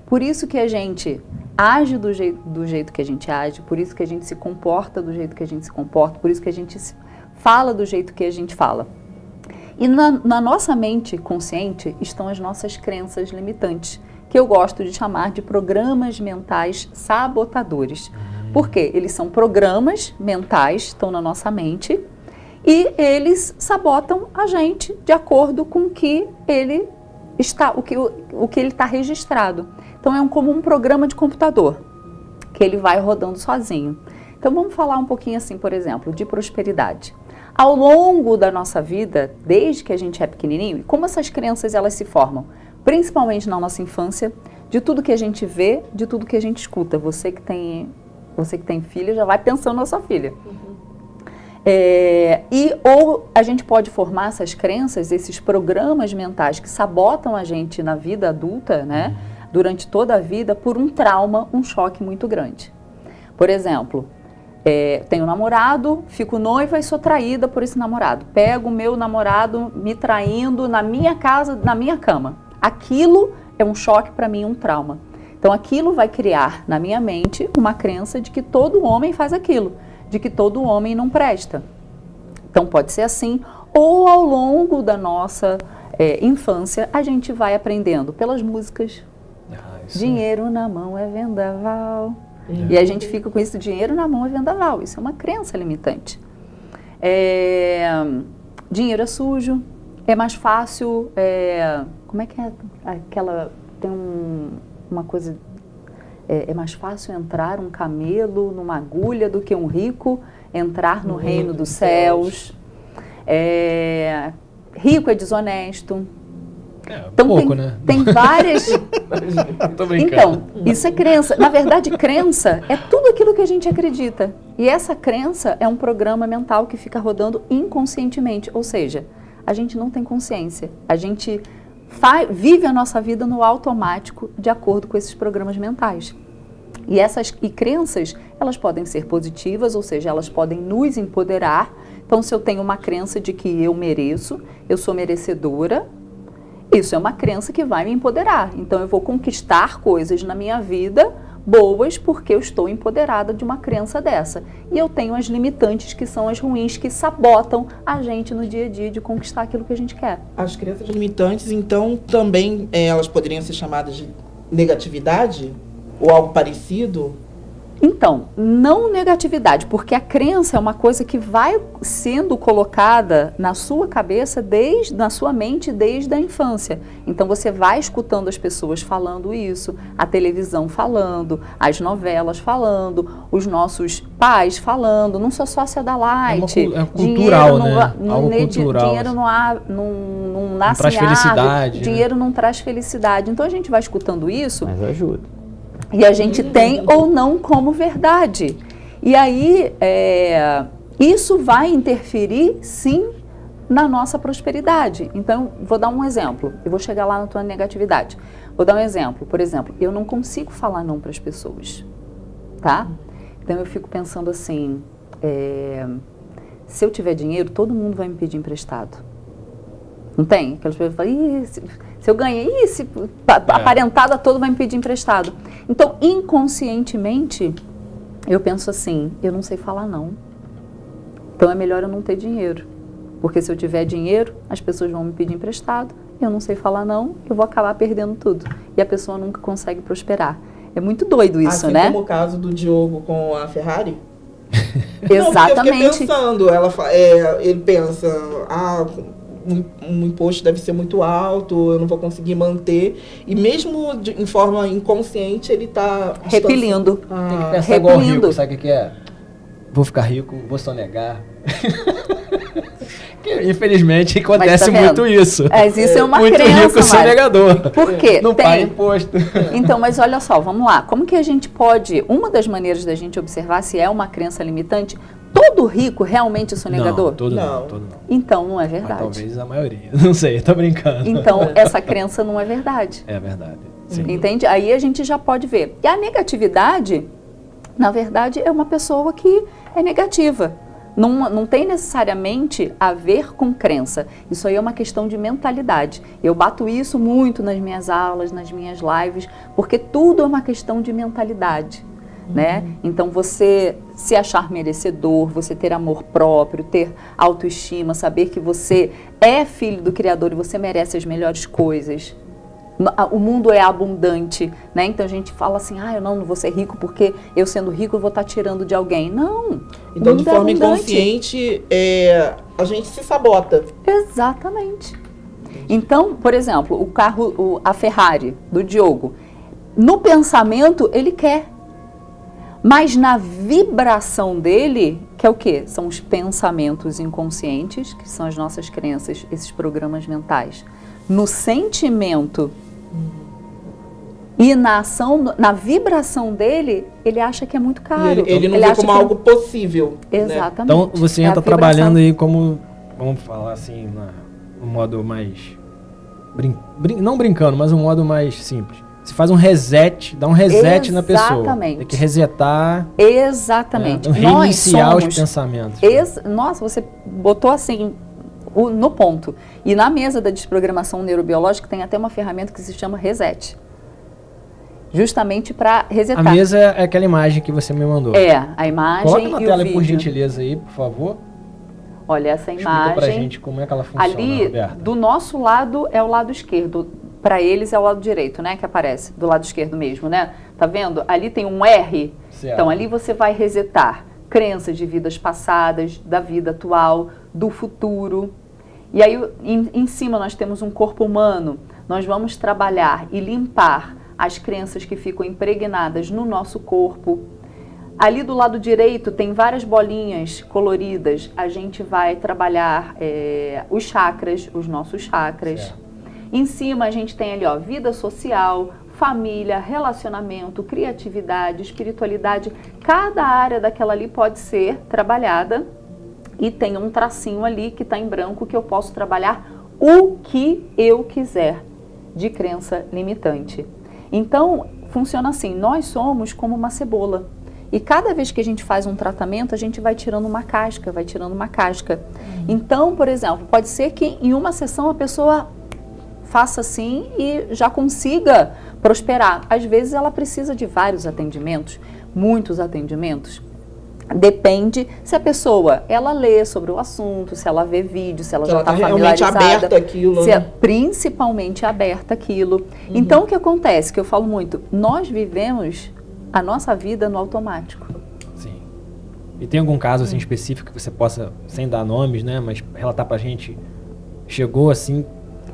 Por isso que a gente age do jeito que a gente age, por isso que a gente se comporta do jeito que a gente se comporta, por isso que a gente fala do jeito que a gente fala. E na nossa mente consciente estão as nossas crenças limitantes, que eu gosto de chamar de programas mentais sabotadores. Por quê? Eles são programas mentais, estão na nossa mente, e eles sabotam a gente de acordo com o que ele está, o que ele está registrado. Então é como um programa de computador, que ele vai rodando sozinho. Então vamos falar um pouquinho assim, por exemplo, de prosperidade. Ao longo da nossa vida, desde que a gente é pequenininho, como essas crenças elas se formam? Principalmente na nossa infância, de tudo que a gente vê, de tudo que a gente escuta. Você que tem filha, já vai pensando na sua filha. Ou a gente pode formar essas crenças, esses programas mentais que sabotam a gente na vida adulta, né? Durante toda a vida, por um trauma, um choque muito grande. Por exemplo, tenho um namorado, fico noiva e sou traída por esse namorado. Pego o meu namorado me traindo na minha casa, na minha cama. Aquilo é um choque para mim, um trauma. Então aquilo vai criar na minha mente uma crença de que todo homem faz aquilo, de que todo homem não presta. Então pode ser assim, ou ao longo da nossa infância a gente vai aprendendo pelas músicas. Dinheiro na mão é vendaval. E a gente fica com isso, dinheiro na mão é vendaval. Isso é uma crença limitante. Dinheiro é sujo, é mais fácil, como é que é aquela, tem uma coisa, é mais fácil entrar um camelo numa agulha do que um rico entrar no reino dos céus. Rico é desonesto. Então pouco, tem várias. Tô brincando. Então, isso é crença. Na verdade, crença é tudo aquilo que a gente acredita. E essa crença é um programa mental que fica rodando inconscientemente. Ou seja, a gente não tem consciência. A gente vive a nossa vida no automático de acordo com esses programas mentais. E crenças, elas podem ser positivas, ou seja, elas podem nos empoderar. Então, se eu tenho uma crença de que eu mereço, eu sou merecedora, isso é uma crença que vai me empoderar. Então, eu vou conquistar coisas na minha vida boas porque eu estou empoderada de uma crença dessa. E eu tenho as limitantes, que são as ruins, que sabotam a gente no dia a dia de conquistar aquilo que a gente quer. As crenças limitantes, então, também elas poderiam ser chamadas de negatividade? Ou algo parecido? Então, não negatividade, porque a crença é uma coisa que vai sendo colocada na sua cabeça, na sua mente, desde a infância. Então, você vai escutando as pessoas falando isso, a televisão falando, as novelas falando, os nossos pais falando, não sou sócia da Light. É cultural, né? Algo cultural. Dinheiro não nasce traz felicidade. Dinheiro não traz felicidade. Então, a gente vai escutando isso. Mas ajuda. E a gente tem ou não como verdade. E aí, isso vai interferir, sim, na nossa prosperidade. Então, vou dar um exemplo. Eu vou chegar lá na tua negatividade. Vou dar um exemplo. Por exemplo, eu não consigo falar não para as pessoas. Tá? Então, eu fico pensando assim, se eu tiver dinheiro, todo mundo vai me pedir emprestado. Não tem? Aquelas pessoas falam, se eu ganhei, a parentada toda vai me pedir emprestado. Então, inconscientemente, eu penso assim, eu não sei falar não. Então, é melhor eu não ter dinheiro. Porque se eu tiver dinheiro, as pessoas vão me pedir emprestado, eu não sei falar não, eu vou acabar perdendo tudo. E a pessoa nunca consegue prosperar. É muito doido isso, assim, né? Como o caso do Diogo com a Ferrari? Exatamente. Não, eu fiquei pensando, ele pensa, um imposto deve ser muito alto, eu não vou conseguir manter. E mesmo em forma inconsciente, ele está repelindo. Tem que pensar igual rico, sabe o que é? Vou ficar rico, vou sonegar. Infelizmente acontece muito isso. Mas isso é uma muito crença, rico sonegador. Por quê? Não paga imposto. Então, mas olha só, vamos lá. Como que a gente pode... Uma das maneiras da gente observar se é uma crença limitante, todo rico realmente é sonegador? Não, todo Não. não, todo não. Então não é verdade. Mas talvez a maioria. Não sei, tô brincando. Então essa crença não é verdade. É verdade. Sim. Entende? Aí a gente já pode ver. E a negatividade, na verdade, é uma pessoa que é negativa. Não tem necessariamente a ver com crença. Isso aí é uma questão de mentalidade. Eu bato isso muito nas minhas aulas, nas minhas lives, porque tudo é uma questão de mentalidade. Né? Então você se achar merecedor, você ter amor próprio, ter autoestima, saber que você é filho do Criador e você merece as melhores coisas. O mundo é abundante, né? Então a gente fala assim, eu não vou ser rico porque eu sendo rico eu vou estar tirando de alguém. Não. Então, de forma inconsciente, a gente se sabota. Exatamente. Então, por exemplo, a Ferrari do Diogo, no pensamento ele quer. Mas na vibração dele, que é o quê? São os pensamentos inconscientes, que são as nossas crenças, esses programas mentais. No sentimento e na ação, na vibração dele, ele acha que é muito caro. Ele não vê como algo possível. Exatamente. Né? Então você entra trabalhando aí como, vamos falar assim, no modo mais... não brincando, mas um modo mais simples. Você faz um reset, dá um reset na pessoa. Tem que resetar. Exatamente. Reiniciar os pensamentos. Nossa, você botou assim no ponto. E na mesa da desprogramação neurobiológica tem até uma ferramenta que se chama Reset. Justamente para resetar. A mesa é aquela imagem que você me mandou. A imagem Coloca na e tela o por vídeo. gentileza aí, por favor. Olha, essa imagem. Explica pra gente como é que ela funciona, ali, Roberta. do nosso lado é o lado esquerdo. Para eles é o lado direito, né? Que aparece, do lado esquerdo mesmo, né? Tá vendo? Ali tem um R. Certo. Então, ali você vai resetar crenças de vidas passadas, da vida atual, do futuro. E aí, em cima, nós temos um corpo humano. Nós vamos trabalhar e limpar as crenças que ficam impregnadas no nosso corpo. Ali do lado direito tem várias bolinhas coloridas. A gente vai trabalhar os chakras, os nossos chakras. Certo. Em cima a gente tem ali, vida social, família, relacionamento, criatividade, espiritualidade. Cada área daquela ali pode ser trabalhada e tem um tracinho ali que está em branco que eu posso trabalhar o que eu quiser de crença limitante. Então, funciona assim, nós somos como uma cebola. E cada vez que a gente faz um tratamento, a gente vai tirando uma casca, vai tirando uma casca. Então, por exemplo, pode ser que em uma sessão a pessoa faça assim e já consiga prosperar. Às vezes ela precisa de vários atendimentos, muitos atendimentos. Depende se a pessoa, ela lê sobre o assunto, se ela vê vídeo, se ela já está familiarizada. Realmente aberta aquilo, se né? é principalmente aberta aquilo. Então o que acontece, que eu falo muito, nós vivemos a nossa vida no automático. Sim. E tem algum caso assim específico que você possa, sem dar nomes, né, mas relatar pra gente, chegou assim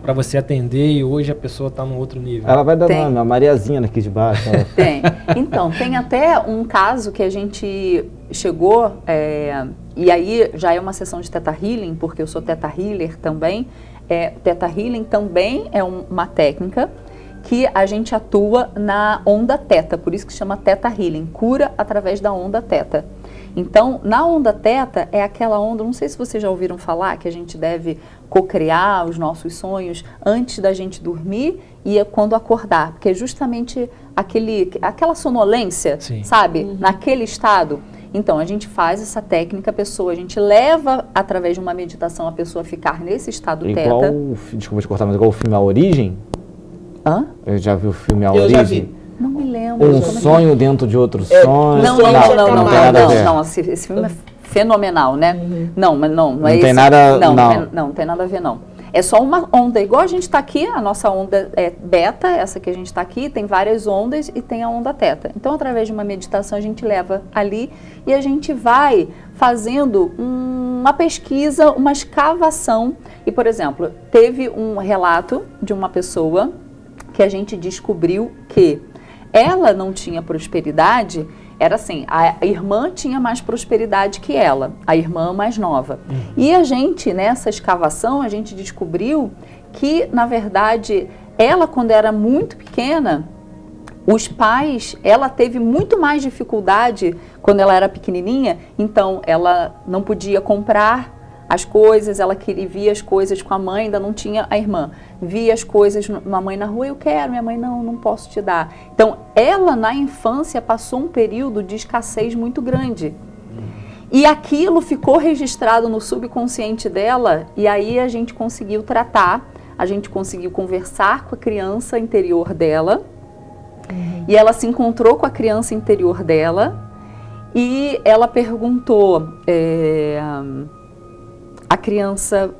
para você atender e hoje a pessoa está num outro nível? Ela vai dar nome, a Mariazinha aqui de baixo. Tem. Então, tem até um caso que a gente chegou, e aí já é uma sessão de Theta Healing, porque eu sou Theta Healer também. Theta Healing também é uma técnica que a gente atua na onda Theta, por isso que chama Theta Healing, cura através da onda Theta. Então, na onda Theta é aquela onda, não sei se vocês já ouviram falar, que a gente deve cocriar os nossos sonhos antes da gente dormir e quando acordar, porque é justamente aquela sonolência, Sim. sabe? Naquele estado. Então, a gente faz essa técnica, a gente leva, através de uma meditação, a pessoa a ficar nesse estado Theta. Desculpa te cortar, mas igual o filme A Origem? Hã? Eu já vi o filme A Eu Origem. já vi. Não me lembro. Um sonho dentro de outro sonho. Não, tem nada a ver. esse filme é fenomenal, né? Não, mas não é tem esse. nada- Não tem nada a ver, não. É só uma onda, igual a gente está aqui, a nossa onda é beta, essa que a gente está aqui, tem várias ondas e tem a onda teta. Então, através de uma meditação, a gente leva ali e a gente vai fazendo uma pesquisa, uma escavação. E, por exemplo, teve um relato de uma pessoa que a gente descobriu que ela não tinha prosperidade. Era assim, a irmã tinha mais prosperidade que ela, a irmã mais nova. E a gente, nessa escavação, a gente descobriu que, na verdade, ela, quando era muito pequena, Os pais, ela teve muito mais dificuldade quando ela era pequenininha, então ela não podia comprar as coisas, ela queria via as coisas com a mãe, ainda não tinha a irmã. Via as coisas, uma mãe na rua, eu quero, minha mãe, não posso te dar. Então, ela na infância passou um período de escassez muito grande. E aquilo ficou registrado no subconsciente dela, e aí a gente conseguiu tratar, a gente conseguiu conversar com a criança interior dela, e ela se encontrou com a criança interior dela, e ela perguntou, a criança,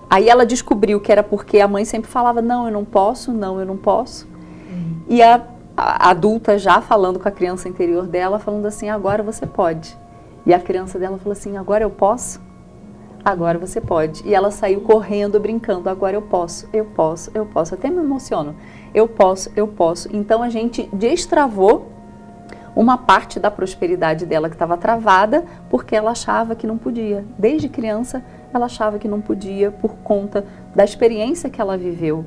aí ela descobriu que era porque a mãe sempre falava, não, eu não posso, não, eu não posso. E a adulta já falando com a criança interior dela, falando assim, agora você pode. E a criança dela falou assim, agora eu posso? Agora você pode. E ela saiu correndo, brincando, agora eu posso, eu posso, eu posso. Até me emociono. Eu posso, eu posso. Então a gente destravou uma parte da prosperidade dela que estava travada, porque ela achava que não podia. Desde criança, ela achava que não podia por conta da experiência que ela viveu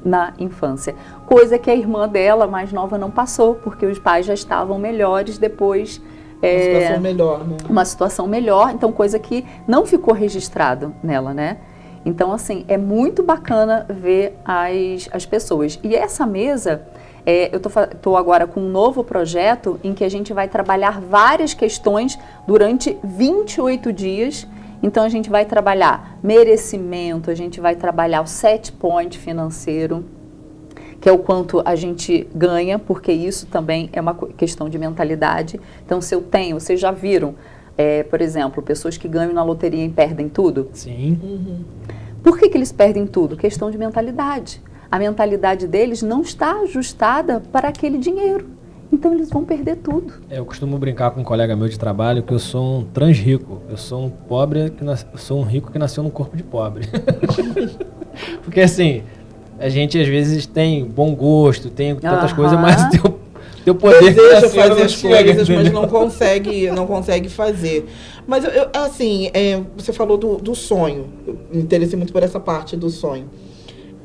na infância. Coisa que a irmã dela, mais nova, não passou, porque os pais já estavam melhores depois. Uma situação melhor, né? Uma situação melhor, então coisa que não ficou registrado nela, né? Então, assim, é muito bacana ver as pessoas. E essa mesa, eu tô agora com um novo projeto em que a gente vai trabalhar várias questões durante 28 dias. Então, a gente vai trabalhar merecimento, a gente vai trabalhar o set point financeiro, que é o quanto a gente ganha, porque isso também é uma questão de mentalidade. Então, se eu tenho, vocês já viram, por exemplo, pessoas que ganham na loteria e perdem tudo? Sim. Por que eles perdem tudo? Questão de mentalidade. A mentalidade deles não está ajustada para aquele dinheiro. Então, eles vão perder tudo. Eu costumo brincar com um colega meu de trabalho que eu sou um transrico. Eu sou um pobre, eu sou um rico que nasceu num corpo de pobre. Porque, assim, a gente às vezes tem bom gosto, tem tantas coisas, mas teu poder deseja fazer as coisas, mas não consegue fazer. Mas assim, você falou do sonho. Eu me interessei muito por essa parte do sonho.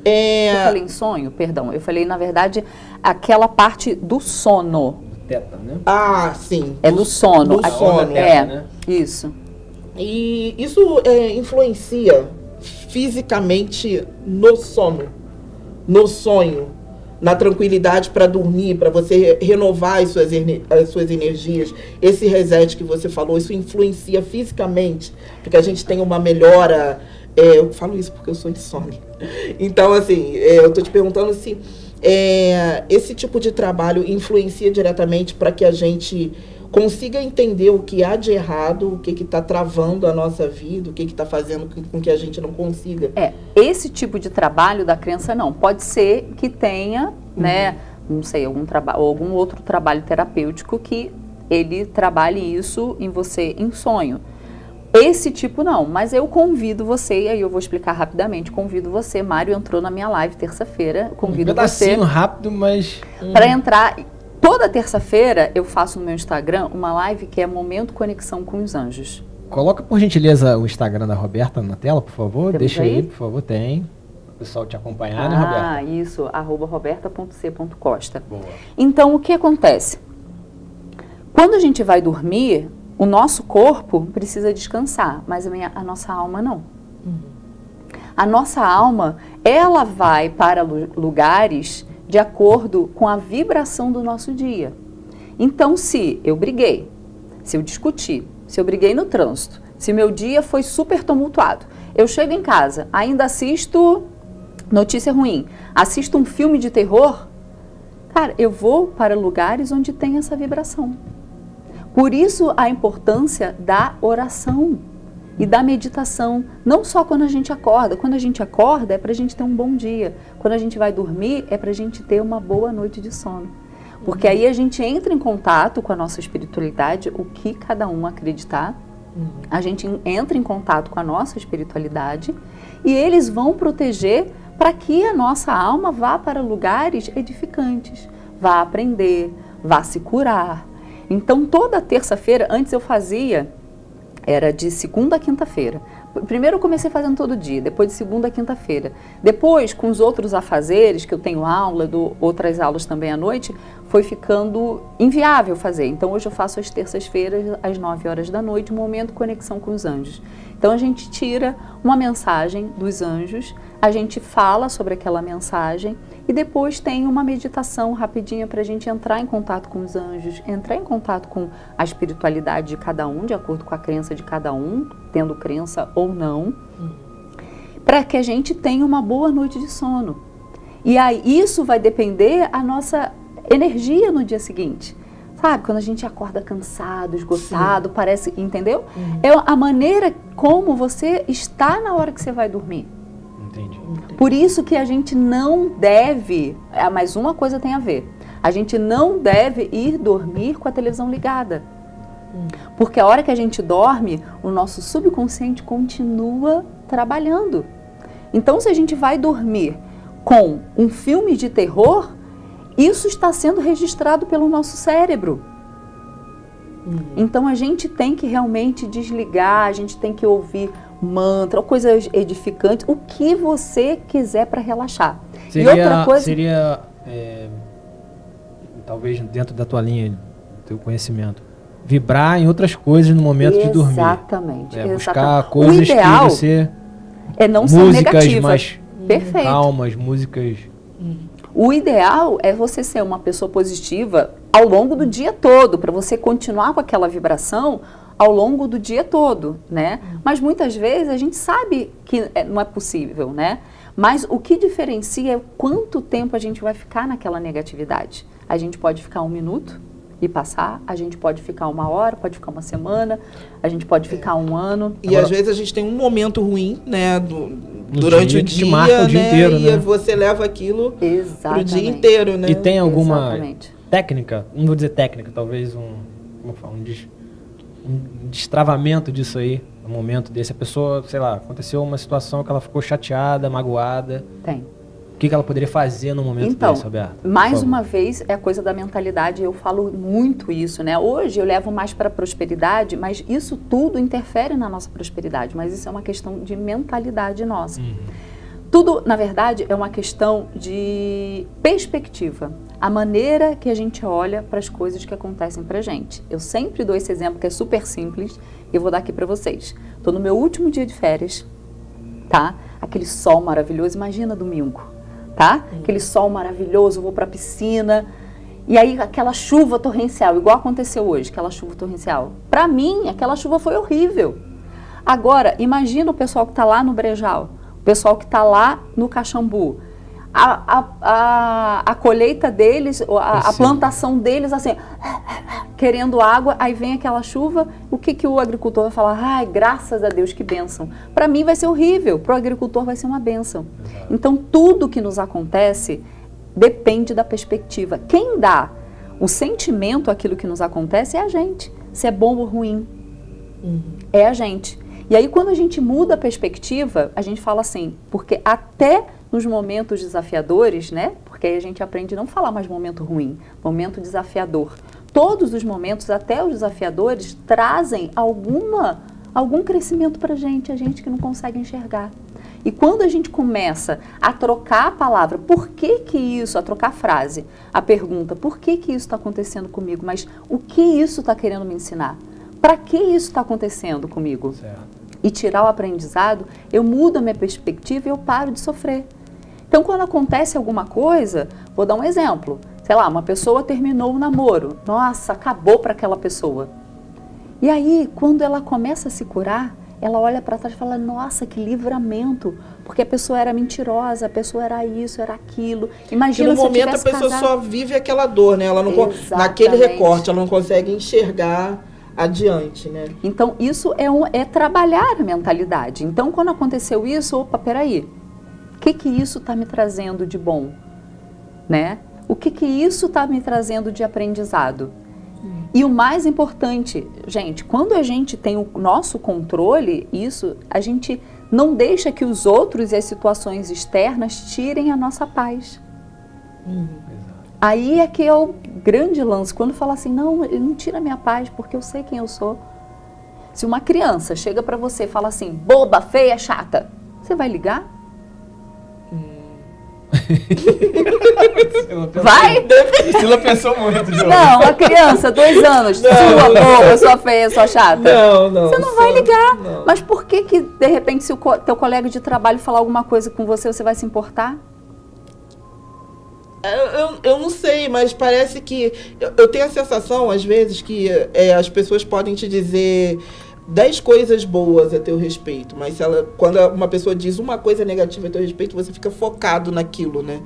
Eu falei em sonho, perdão. Eu falei, na verdade, aquela parte do sono. Teta, né? Ah, sim. É do sono. Do sono. Né? Isso. E isso influencia fisicamente no sono, no sonho, na tranquilidade para dormir, para você renovar as suas energias. Esse reset que você falou, isso influencia fisicamente, porque a gente tem uma melhora. Eu falo isso porque eu sou insônia. Então, assim, eu tô te perguntando se esse tipo de trabalho influencia diretamente para que a gente consiga entender o que há de errado, o que está travando a nossa vida, o que está fazendo com que a gente não consiga. Esse tipo de trabalho da criança não. Pode ser que tenha, né, não sei, algum outro trabalho terapêutico que ele trabalhe isso em você em sonho. Esse tipo não, mas eu convido você, e aí eu vou explicar rapidamente, convido você, Mário entrou na minha live terça-feira, convido você... rápido, mas... Para entrar... Toda terça-feira eu faço no meu Instagram uma live que é Momento Conexão com os Anjos. Coloca, por gentileza, o Instagram da Roberta na tela, por favor. Temos Deixa aí, aí, por favor, tem. O pessoal te acompanhar, né, Roberta? Ah, isso, @roberta.c.costa. Boa. Então, o que acontece? Quando a gente vai dormir, o nosso corpo precisa descansar, mas a nossa alma não. A nossa alma, ela vai para lugares de acordo com a vibração do nosso dia. Então, se eu briguei, se eu discuti, se eu briguei no trânsito, se meu dia foi super tumultuado, eu chego em casa, ainda assisto notícia ruim, assisto um filme de terror, cara, eu vou para lugares onde tem essa vibração. Por isso a importância da oração e da meditação, não só quando a gente acorda. Quando a gente acorda é para a gente ter um bom dia. Quando a gente vai dormir é para a gente ter uma boa noite de sono. Porque aí a gente entra em contato com a nossa espiritualidade, o que cada um acreditar. A gente entra em contato com a nossa espiritualidade e eles vão proteger para que a nossa alma vá para lugares edificantes, vá aprender, vá se curar. Então toda terça-feira, antes eu fazia... Era de segunda a quinta-feira. Primeiro eu comecei fazendo todo dia, depois de segunda a quinta-feira. Depois, com os outros afazeres, que eu tenho aula, dou outras aulas também à noite, foi ficando inviável fazer. Então hoje eu faço às terças-feiras, às 9 horas da noite, um momento conexão com os anjos. Então a gente tira uma mensagem dos anjos, a gente fala sobre aquela mensagem e depois tem uma meditação rapidinha para a gente entrar em contato com os anjos, entrar em contato com a espiritualidade de cada um, de acordo com a crença de cada um, tendo crença ou não, para que a gente tenha uma boa noite de sono. E aí isso vai depender a nossa energia no dia seguinte. Sabe, quando a gente acorda cansado, esgotado, sim, parece, entendeu? É a maneira como você está na hora que você vai dormir. Entendi. Por isso que a gente não deve, mas uma coisa tem a ver, a gente não deve ir dormir com a televisão ligada. Porque a hora que a gente dorme, o nosso subconsciente continua trabalhando. Então, se a gente vai dormir com um filme de terror, isso está sendo registrado pelo nosso cérebro. Então a gente tem que realmente desligar, a gente tem que ouvir mantra, ou coisas edificantes, o que você quiser para relaxar. E outra coisa... Seria talvez dentro da tua linha, do teu conhecimento, vibrar em outras coisas no momento de dormir. Exatamente. Buscar coisas o ideal que você... é não ser negativa. Mais perfeito, calmas, músicas... O ideal é você ser uma pessoa positiva ao longo do dia todo, para você continuar com aquela vibração ao longo do dia todo, né? Mas muitas vezes a gente sabe que não é possível, né? Mas o que diferencia é quanto tempo a gente vai ficar naquela negatividade. A gente pode ficar 1 minuto e passar, a gente pode ficar 1 hora, pode ficar 1 semana, a gente pode ficar 1 ano. E às vezes a gente tem um momento ruim, né, durante o dia, marca o dia inteiro, e né? Você leva aquilo pro dia inteiro, né? E tem alguma técnica, não vou dizer técnica, talvez um destravamento disso aí, no momento desse. A pessoa, sei lá, aconteceu uma situação que ela ficou chateada, magoada. Tem. O que ela poderia fazer no momento desse, Roberto? Mais uma vez, é a coisa da mentalidade, eu falo muito isso, né? Hoje eu levo mais para a prosperidade, mas isso tudo interfere na nossa prosperidade, mas isso é uma questão de mentalidade nossa. Tudo, na verdade, é uma questão de perspectiva, a maneira que a gente olha para as coisas que acontecem pra gente. Eu sempre dou esse exemplo que é super simples e eu vou dar aqui para vocês. Estou no meu último dia de férias, tá? Aquele sol maravilhoso, imagina domingo. Tá? Aquele sol maravilhoso, vou para a piscina, e aí aquela chuva torrencial, igual aconteceu hoje, aquela chuva torrencial. Para mim, aquela chuva foi horrível. Agora, imagina o pessoal que está lá no Brejal, o pessoal que está lá no Caxambu, a colheita deles, a plantação deles, assim, querendo água, aí vem aquela chuva, o que o agricultor vai falar? Ai, graças a Deus, que bênção. Para mim vai ser horrível, para o agricultor vai ser uma bênção. Então, tudo que nos acontece depende da perspectiva. Quem dá o sentimento àquilo que nos acontece é a gente, se é bom ou ruim. É a gente. E aí, quando a gente muda a perspectiva, a gente fala assim, porque até nos momentos desafiadores, né? Porque aí a gente aprende a não falar mais momento ruim, momento desafiador. Todos os momentos, até os desafiadores, trazem algum crescimento pra gente, a gente que não consegue enxergar. E quando a gente começa a trocar a palavra, por que isso, a trocar a frase, a pergunta, por que isso está acontecendo comigo, mas o que isso está querendo me ensinar? Para que isso está acontecendo comigo? Certo. E tirar o aprendizado, eu mudo a minha perspectiva e eu paro de sofrer. Então, quando acontece alguma coisa, vou dar um exemplo. Sei lá, uma pessoa terminou o namoro. Nossa, acabou para aquela pessoa. E aí, quando ela começa a se curar, ela olha para trás e fala, nossa, que livramento. Porque a pessoa era mentirosa, a pessoa era isso, era aquilo. Imagina se eu tivesse casado. No momento, a pessoa só vive aquela dor, né? Ela não, naquele recorte, ela não consegue enxergar adiante, né? Então, isso é trabalhar a mentalidade. Então, quando aconteceu isso, opa, peraí. O que isso está me trazendo de bom? Né? O que isso está me trazendo de aprendizado? E o mais importante, gente, quando a gente tem o nosso controle, a gente não deixa que os outros e as situações externas tirem a nossa paz. Aí é que é o grande lance, quando fala assim, não, ele não tira a minha paz porque eu sei quem eu sou. Se uma criança chega pra você e fala assim, boba, feia, chata, você vai ligar? Vai? Priscila pensou muito, João. Não, a criança, 2 anos, sua boba, sua feia, sua chata. Não. Você não vai ligar. Mas por que de repente, se o teu colega de trabalho falar alguma coisa com você, você vai se importar? Eu não sei, mas parece que... Eu tenho a sensação, às vezes, que as pessoas podem te dizer 10 coisas boas a teu respeito, mas quando uma pessoa diz uma coisa negativa a teu respeito, você fica focado naquilo, né?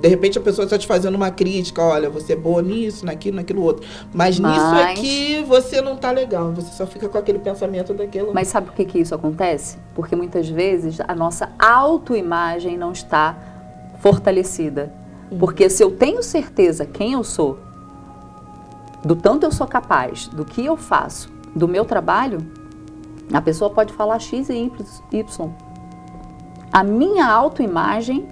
De repente a pessoa está te fazendo uma crítica, olha, você é boa nisso, naquilo outro. Mas nisso aqui você não tá legal, você só fica com aquele pensamento daquilo. Mas sabe por que isso acontece? Porque muitas vezes a nossa autoimagem não está fortalecida. Porque se eu tenho certeza quem eu sou, do tanto eu sou capaz, do que eu faço, do meu trabalho, a pessoa pode falar X e Y. A minha autoimagem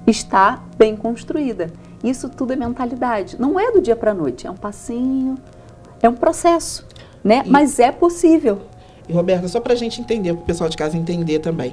está bem construída. Isso tudo é mentalidade. Não é do dia para a noite, é um passinho, é um processo, né? Mas é possível. E, Roberta, só para a gente entender, para o pessoal de casa entender também,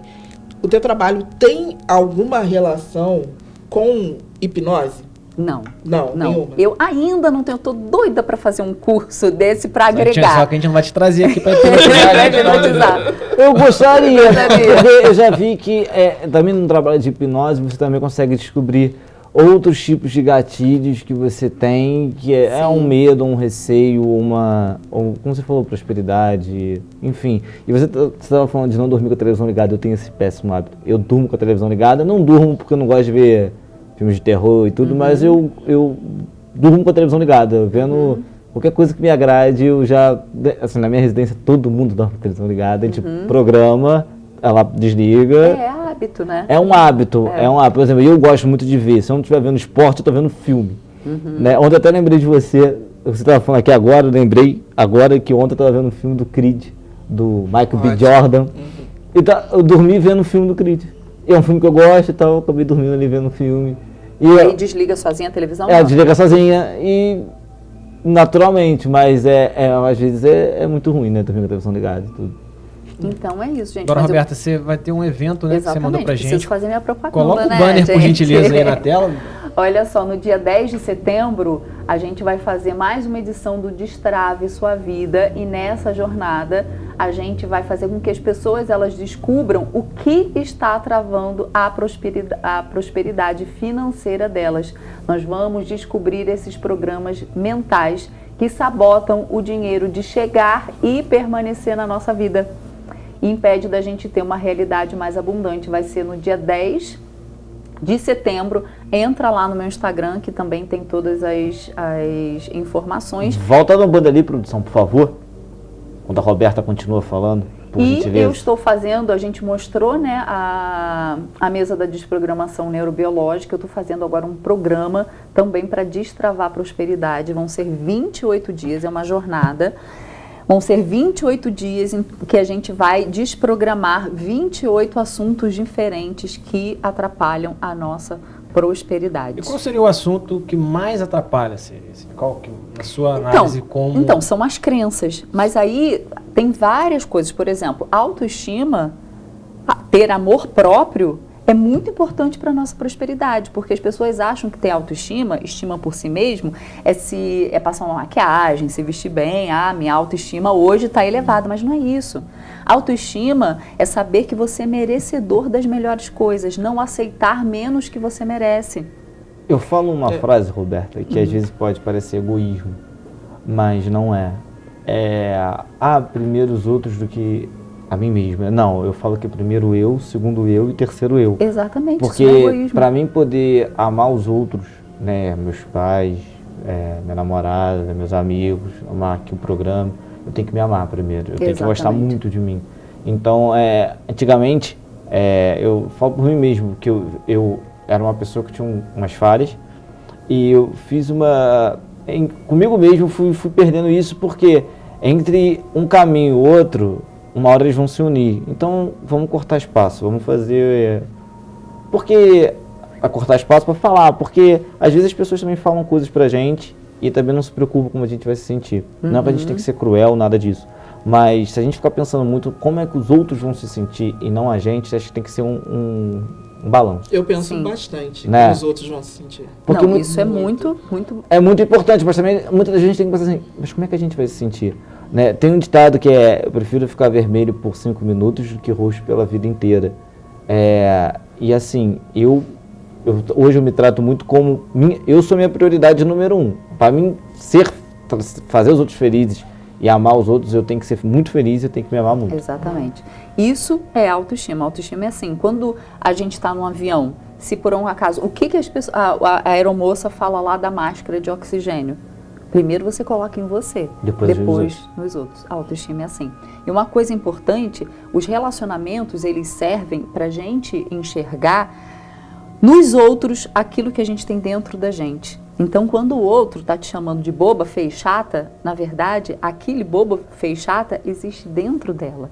o teu trabalho tem alguma relação com hipnose? Não. Nenhuma. Eu ainda não tenho, tô doida para fazer um curso desse para agregar. Só que a gente não vai te trazer aqui para hipnotizar. Eu gostaria, porque eu já vi que também no trabalho de hipnose você também consegue descobrir outros tipos de gatilhos que você tem, que é um medo, um receio, como você falou, prosperidade, enfim. E você estava falando de não dormir com a televisão ligada, eu tenho esse péssimo hábito. Eu durmo com a televisão ligada, não durmo porque eu não gosto de ver filmes de terror e tudo, mas eu durmo com a televisão ligada, vendo qualquer coisa que me agrade. Eu já, assim, na minha residência todo mundo dorme com a televisão ligada, a gente programa, ela desliga. É hábito, né? É um hábito, Por exemplo, eu gosto muito de ver, se eu não estiver vendo esporte, eu estou vendo filme. Né? Ontem eu até lembrei de você estava falando aqui agora, eu lembrei agora que ontem eu estava vendo um filme do Creed, do Michael B. Jordan. Então, eu dormi vendo o filme do Creed. É um filme que eu gosto e tal, eu acabei dormindo ali vendo o filme. E aí desliga sozinha a televisão? Desliga sozinha e naturalmente, mas às vezes é muito ruim, né, dormir com a televisão ligada e tudo. Então é isso, gente. Agora, Roberta, você vai ter um evento, né, que você mandou pra gente. Preciso fazer minha propaganda, Coloca o né, banner, gente? por gentileza, aí na tela. Olha só, no dia 10 de setembro, a gente vai fazer mais uma edição do Destrave Sua Vida, e nessa jornada a gente vai fazer com que as pessoas elas descubram o que está travando a prosperidade financeira delas. Nós vamos descobrir esses programas mentais que sabotam o dinheiro de chegar e permanecer na nossa vida. E impede da gente ter uma realidade mais abundante. Vai ser no dia 10 de setembro. Entra lá no meu Instagram, que também tem todas as informações. Volta no bando ali, produção, por favor. Quando a Roberta continua falando, por gentileza. Eu estou fazendo, a gente mostrou, né, a mesa da desprogramação neurobiológica. Eu estou fazendo agora um programa também para destravar a prosperidade. Vão ser 28 dias, é uma jornada. Vão ser 28 dias em que a gente vai desprogramar 28 assuntos diferentes que atrapalham a nossa prosperidade. E qual seria o assunto que mais atrapalha, Qual que, na sua análise, como... Então, são as crenças. Mas aí tem várias coisas. Por exemplo, autoestima, ter amor próprio, é muito importante para a nossa prosperidade, porque as pessoas acham que ter autoestima, estima por si mesmo, é passar uma maquiagem, se vestir bem, minha autoestima hoje está elevada, mas não é isso. Autoestima é saber que você é merecedor das melhores coisas, não aceitar menos que você merece. Eu falo uma frase, Roberta, que às vezes pode parecer egoísmo, mas não é. Primeiro os outros do que a mim mesmo. Não, eu falo que primeiro eu, segundo eu e terceiro eu. Exatamente. Porque para mim poder amar os outros, né, meus pais, minha namorada, meus amigos, amar aqui o programa, eu tenho que me amar primeiro. Eu tenho que gostar muito de mim. Então, antigamente, eu falo por mim mesmo que eu era uma pessoa que tinha umas falhas e eu fiz comigo mesmo fui perdendo isso, porque entre um caminho e o outro, uma hora eles vão se unir. Então, vamos cortar espaço, vamos fazer... Porque... cortar espaço para falar, porque às vezes as pessoas também falam coisas pra gente e também não se preocupam como a gente vai se sentir. Não é que a gente tem que ser cruel, nada disso. Mas se a gente ficar pensando muito como é que os outros vão se sentir e não a gente, acho que tem que ser um balanço. Eu penso bastante né? como os outros vão se sentir. Porque não, isso é muito... É muito importante, mas também muita gente tem que pensar assim, mas como é que a gente vai se sentir? Né? Tem um ditado que eu prefiro ficar vermelho por 5 minutos do que roxo pela vida inteira. E assim, hoje eu me trato muito como... Eu sou minha prioridade número 1. Para mim, fazer os outros felizes e amar os outros, eu tenho que ser muito feliz e eu tenho que me amar muito. Exatamente. Isso é autoestima. Autoestima é assim, quando a gente está num avião, se por um acaso... O que as pessoas... A aeromoça fala lá da máscara de oxigênio. Primeiro você coloca em você, depois nos outros. A autoestima é assim. E uma coisa importante, os relacionamentos, eles servem para a gente enxergar nos outros aquilo que a gente tem dentro da gente. Então, quando o outro está te chamando de boba, feia e chata, na verdade, aquele boba, feia e chata existe dentro dela.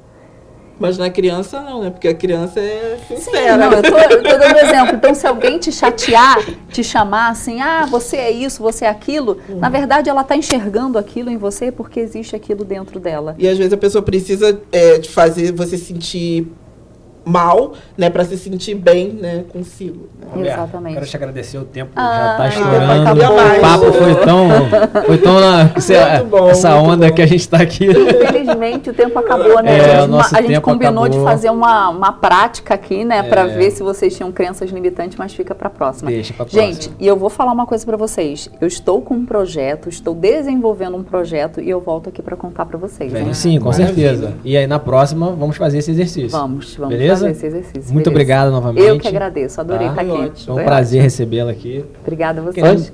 Mas na criança não, né? Porque a criança é sincera. Sim, não, eu tô dando um exemplo. Então, se alguém te chatear, te chamar assim, você é isso, você é aquilo, na verdade, ela está enxergando aquilo em você porque existe aquilo dentro dela. E às vezes a pessoa precisa de fazer você sentir mal, né, para se sentir bem, né, consigo. Roberto, exatamente. Quero te agradecer, o tempo já está estourando. Acabou. O papo foi tão essa onda que a gente está aqui. Infelizmente o tempo acabou, né? A gente combinou de fazer uma prática aqui, né, para ver se vocês tinham crenças limitantes, mas fica para a próxima. Deixa para próxima. Gente, e eu vou falar uma coisa para vocês. Eu estou com um projeto, estou desenvolvendo um projeto e eu volto aqui para contar para vocês. Né? Sim, com certeza. E aí na próxima vamos fazer esse exercício. Vamos beleza? Fazer esse exercício. Muito obrigado novamente. Eu que agradeço, adorei estar aqui. Foi um prazer recebê-la aqui. Obrigada a vocês.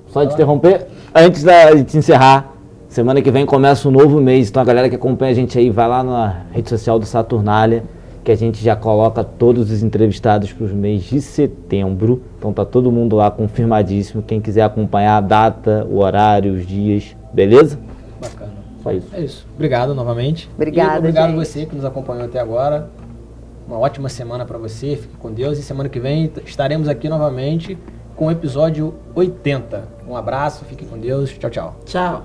Só de interromper, antes de encerrar, semana que vem começa um novo mês, então a galera que acompanha a gente aí, vai lá na rede social do Saturnália, que a gente já coloca todos os entrevistados para os meses de setembro, então tá todo mundo lá confirmadíssimo, quem quiser acompanhar a data, o horário, os dias, beleza? Bacana. Só isso. É isso. Obrigado novamente. Obrigada, obrigado gente. você que nos acompanhou até agora. Uma ótima semana para você. Fique com Deus. E semana que vem estaremos aqui novamente com o episódio 80. Um abraço, fique com Deus. Tchau, tchau. Tchau.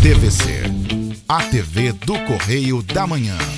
TVC, a TV do Correio da Manhã.